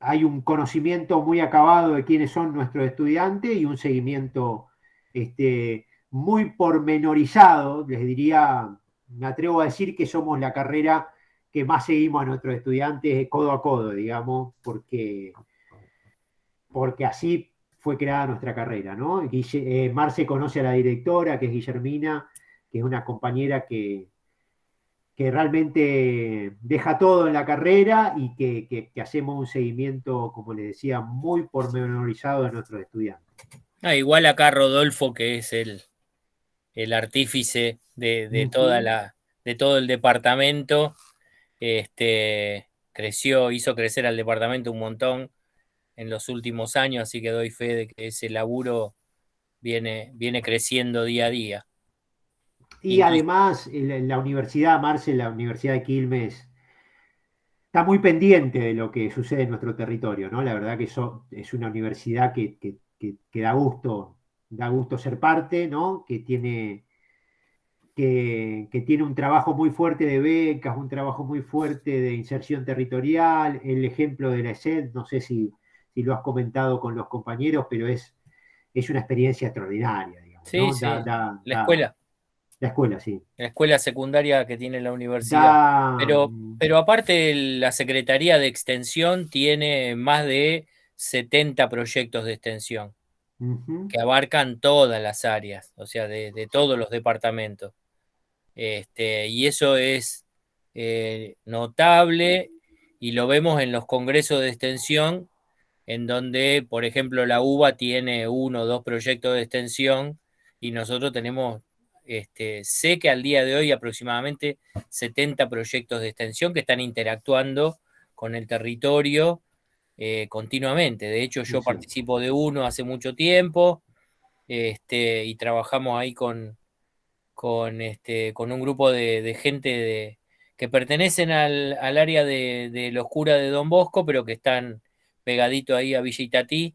hay un conocimiento muy acabado de quiénes son nuestros estudiantes y un seguimiento muy pormenorizado, les diría, me atrevo a decir que somos la carrera que más seguimos a nuestros estudiantes codo a codo, digamos, porque así fue creada nuestra carrera, ¿no? Marce conoce a la directora, que es Guillermina, que es una compañera que realmente deja todo en la carrera y que hacemos un seguimiento, como les decía, muy pormenorizado de nuestros estudiantes. Igual acá Rodolfo, que es el artífice de todo el departamento, hizo crecer al departamento un montón en los últimos años, así que doy fe de que ese laburo viene creciendo día a día. Y además, la universidad, Marce, la Universidad de Quilmes, está muy pendiente de lo que sucede en nuestro territorio, ¿no? La verdad que es una universidad que da gusto ser parte, ¿no? Que tiene un trabajo muy fuerte de becas, un trabajo muy fuerte de inserción territorial. El ejemplo de la ESED, no sé si lo has comentado con los compañeros, pero es una experiencia extraordinaria, digamos, Sí, ¿no? sí. La escuela. La escuela, sí. La escuela secundaria que tiene la universidad. Da, Pero aparte, la Secretaría de Extensión tiene más de 70 proyectos de extensión que abarcan todas las áreas, o sea, de todos los departamentos. Y eso es notable, y lo vemos en los congresos de extensión, en donde, por ejemplo, la UBA tiene 1 o 2 proyectos de extensión, y nosotros tenemos, sé que al día de hoy aproximadamente 70 proyectos de extensión que están interactuando con el territorio continuamente. De hecho, yo participo de uno hace mucho tiempo, y trabajamos ahí con un grupo de gente que pertenecen al área de los curas de Don Bosco, pero que están pegadito ahí a Villa Itatí,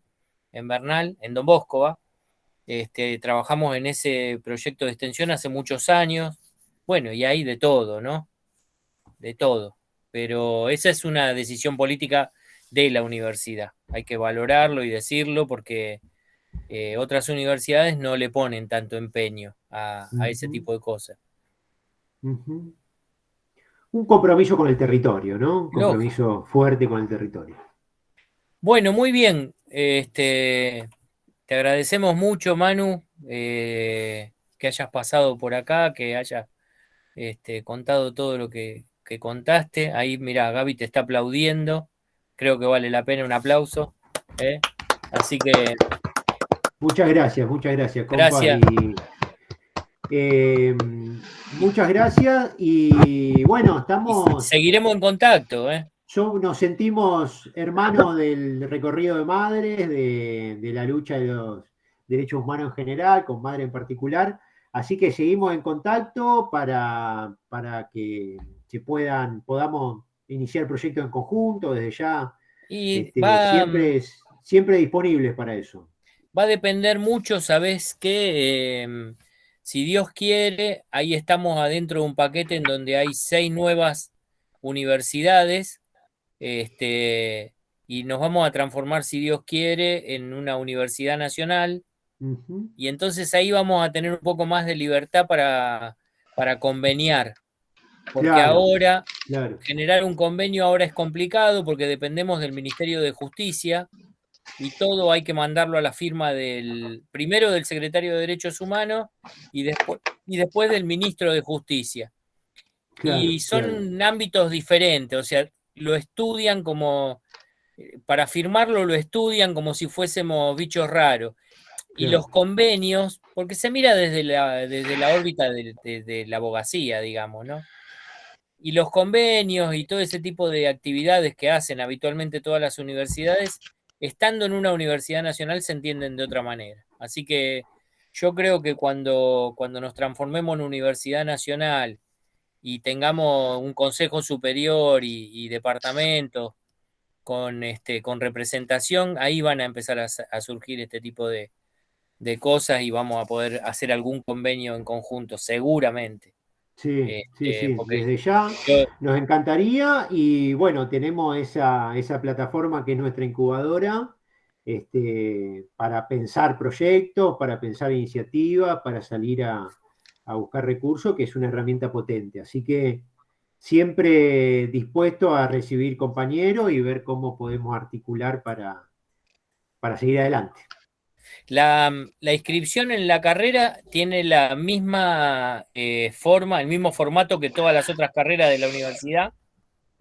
en Bernal, en Don Bosco, ¿va? Trabajamos en ese proyecto de extensión hace muchos años. Bueno, y hay de todo, ¿no? De todo. Pero esa es una decisión política de la universidad. Hay que valorarlo y decirlo, porque otras universidades no le ponen tanto empeño a ese tipo de cosas. Un compromiso con el territorio, ¿no? Un compromiso Lógico. fuerte con el territorio. Bueno, muy bien. Te agradecemos mucho, Manu, que hayas pasado por acá, que hayas contado todo lo que contaste. Ahí, mira, Gaby te está aplaudiendo. Creo que vale la pena un aplauso. Así que... Muchas gracias, compa. Gracias. Muchas gracias y bueno, seguiremos en contacto, Nos sentimos hermanos del recorrido de madres, de la lucha de los derechos humanos en general, con madre en particular. Así que seguimos en contacto para que podamos iniciar proyectos en conjunto desde ya. Y Siempre disponibles para eso. va a depender mucho, ¿sabés qué? Si Dios quiere, ahí estamos adentro de un paquete en donde hay 6 nuevas universidades, y nos vamos a transformar, si Dios quiere, en una universidad nacional. Ujú. Y entonces ahí vamos a tener un poco más de libertad para conveniar. Porque Claro, ahora claro. generar un convenio ahora es complicado porque dependemos del Ministerio de Justicia y todo hay que mandarlo a la firma primero del Secretario de Derechos Humanos y después del Ministro de Justicia. Claro, Y son ámbitos diferentes, o sea, lo estudian para firmarlo lo estudian como si fuésemos bichos raros. Y claro. los convenios, porque se mira desde la órbita de la abogacía, digamos, ¿no? Y los convenios y todo ese tipo de actividades que hacen habitualmente todas las universidades, estando en una universidad nacional, se entienden de otra manera. Así que yo creo que cuando nos transformemos en universidad nacional y tengamos un consejo superior y departamentos con representación, ahí van a empezar a surgir este tipo de cosas y vamos a poder hacer algún convenio en conjunto, seguramente. Sí, sí. Porque Desde ya yo- nos encantaría y bueno, tenemos esa plataforma que es nuestra incubadora, para pensar proyectos, para pensar iniciativas, para salir a buscar recursos, que es una herramienta potente. Así que siempre dispuesto a recibir compañeros y ver cómo podemos articular para seguir adelante. La inscripción en la carrera tiene la misma forma, el mismo formato que todas las otras carreras de la universidad.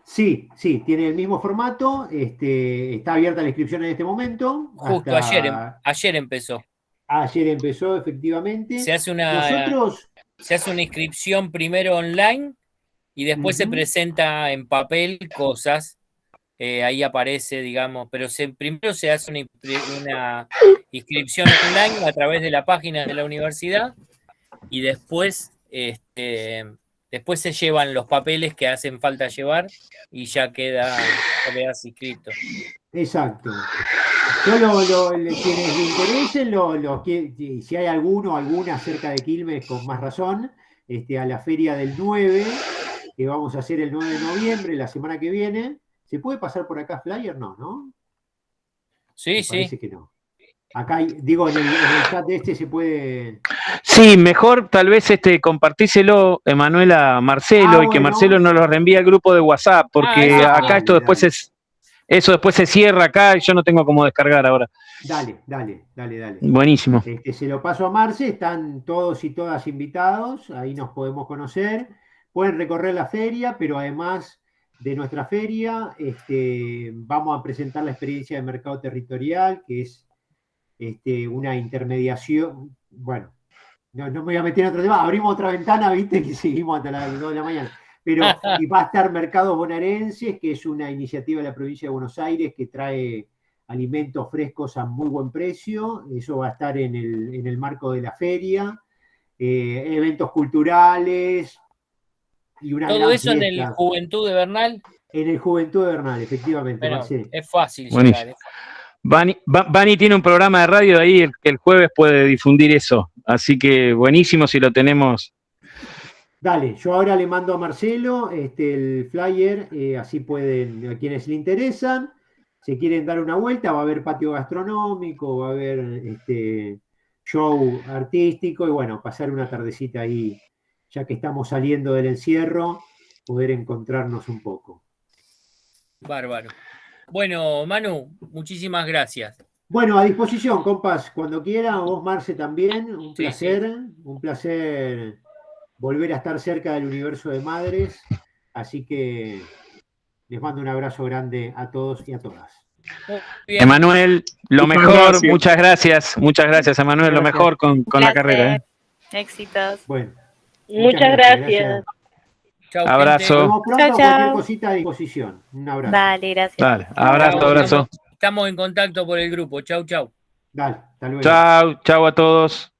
Sí, tiene el mismo formato, está abierta la inscripción en este momento. Justo Hasta ayer empezó. ayer empezó, efectivamente. Se hace Nosotros, una inscripción primero online y después se ujú, presenta en papel cosas. Ahí aparece, digamos, pero primero se hace una inscripción online a través de la página de la universidad y después se llevan los papeles que hacen falta llevar y ya quedas inscrito. exacto. Yo quienes le interesen, si hay alguno o alguna cerca de Quilmes, con más razón, a la feria del 9, que vamos a hacer el 9 de noviembre, la semana que viene. ¿Se puede pasar por acá flyer? No. Sí, Me sí. parece que no. Acá, digo, en el chat se puede. Sí, mejor tal vez compartíselo, Emanuel, a Marcelo y que Bueno. Marcelo nos lo reenvíe al grupo de WhatsApp, porque acá esto después eso después se cierra acá y yo no tengo cómo descargar ahora. Dale. Buenísimo. Se lo paso a Marce, están todos y todas invitados, ahí nos podemos conocer. Pueden recorrer la feria, pero además de nuestra feria, vamos a presentar la experiencia de mercado territorial, que es una intermediación. Bueno, no me voy a meter en otro tema, abrimos otra ventana, viste, que seguimos hasta las 2 de la mañana. Pero y va a estar Mercados Bonaerenses, que es una iniciativa de la provincia de Buenos Aires que trae alimentos frescos a muy buen precio. Eso va a estar en el marco de la feria. Eventos culturales y una ¿Todo gran eso fiesta. en el Juventud de Bernal? En el Juventud de Bernal, efectivamente. Bueno, Marcelo. es fácil Buenísimo. llegar. Bani tiene un programa de radio ahí que el jueves puede difundir eso. Así que buenísimo si lo tenemos. Dale, yo ahora le mando a Marcelo el flyer, así pueden, a quienes le interesan, se quieren dar una vuelta, va a haber patio gastronómico, va a haber show artístico y bueno, pasar una tardecita ahí, ya que estamos saliendo del encierro, poder encontrarnos un poco. Bárbaro. Bueno, Manu, muchísimas gracias. Bueno, a disposición, compas, cuando quieran, vos Marce también, un placer, Sí. un placer volver a estar cerca del universo de madres, así que les mando un abrazo grande a todos y a todas. Muy bien. Emanuel, lo Muchas mejor, gracias. muchas gracias, Emanuel, lo Gracias. mejor con la carrera. Éxitos. Bueno, Muchas gracias. Chau, Abrazo. Nos gente. vemos pronto, Chau, cualquier chau. cosita a disposición. Un abrazo. Vale, gracias. Dale, abrazo. Estamos en contacto por el grupo. Chau. Dale, hasta luego. Chau a todos.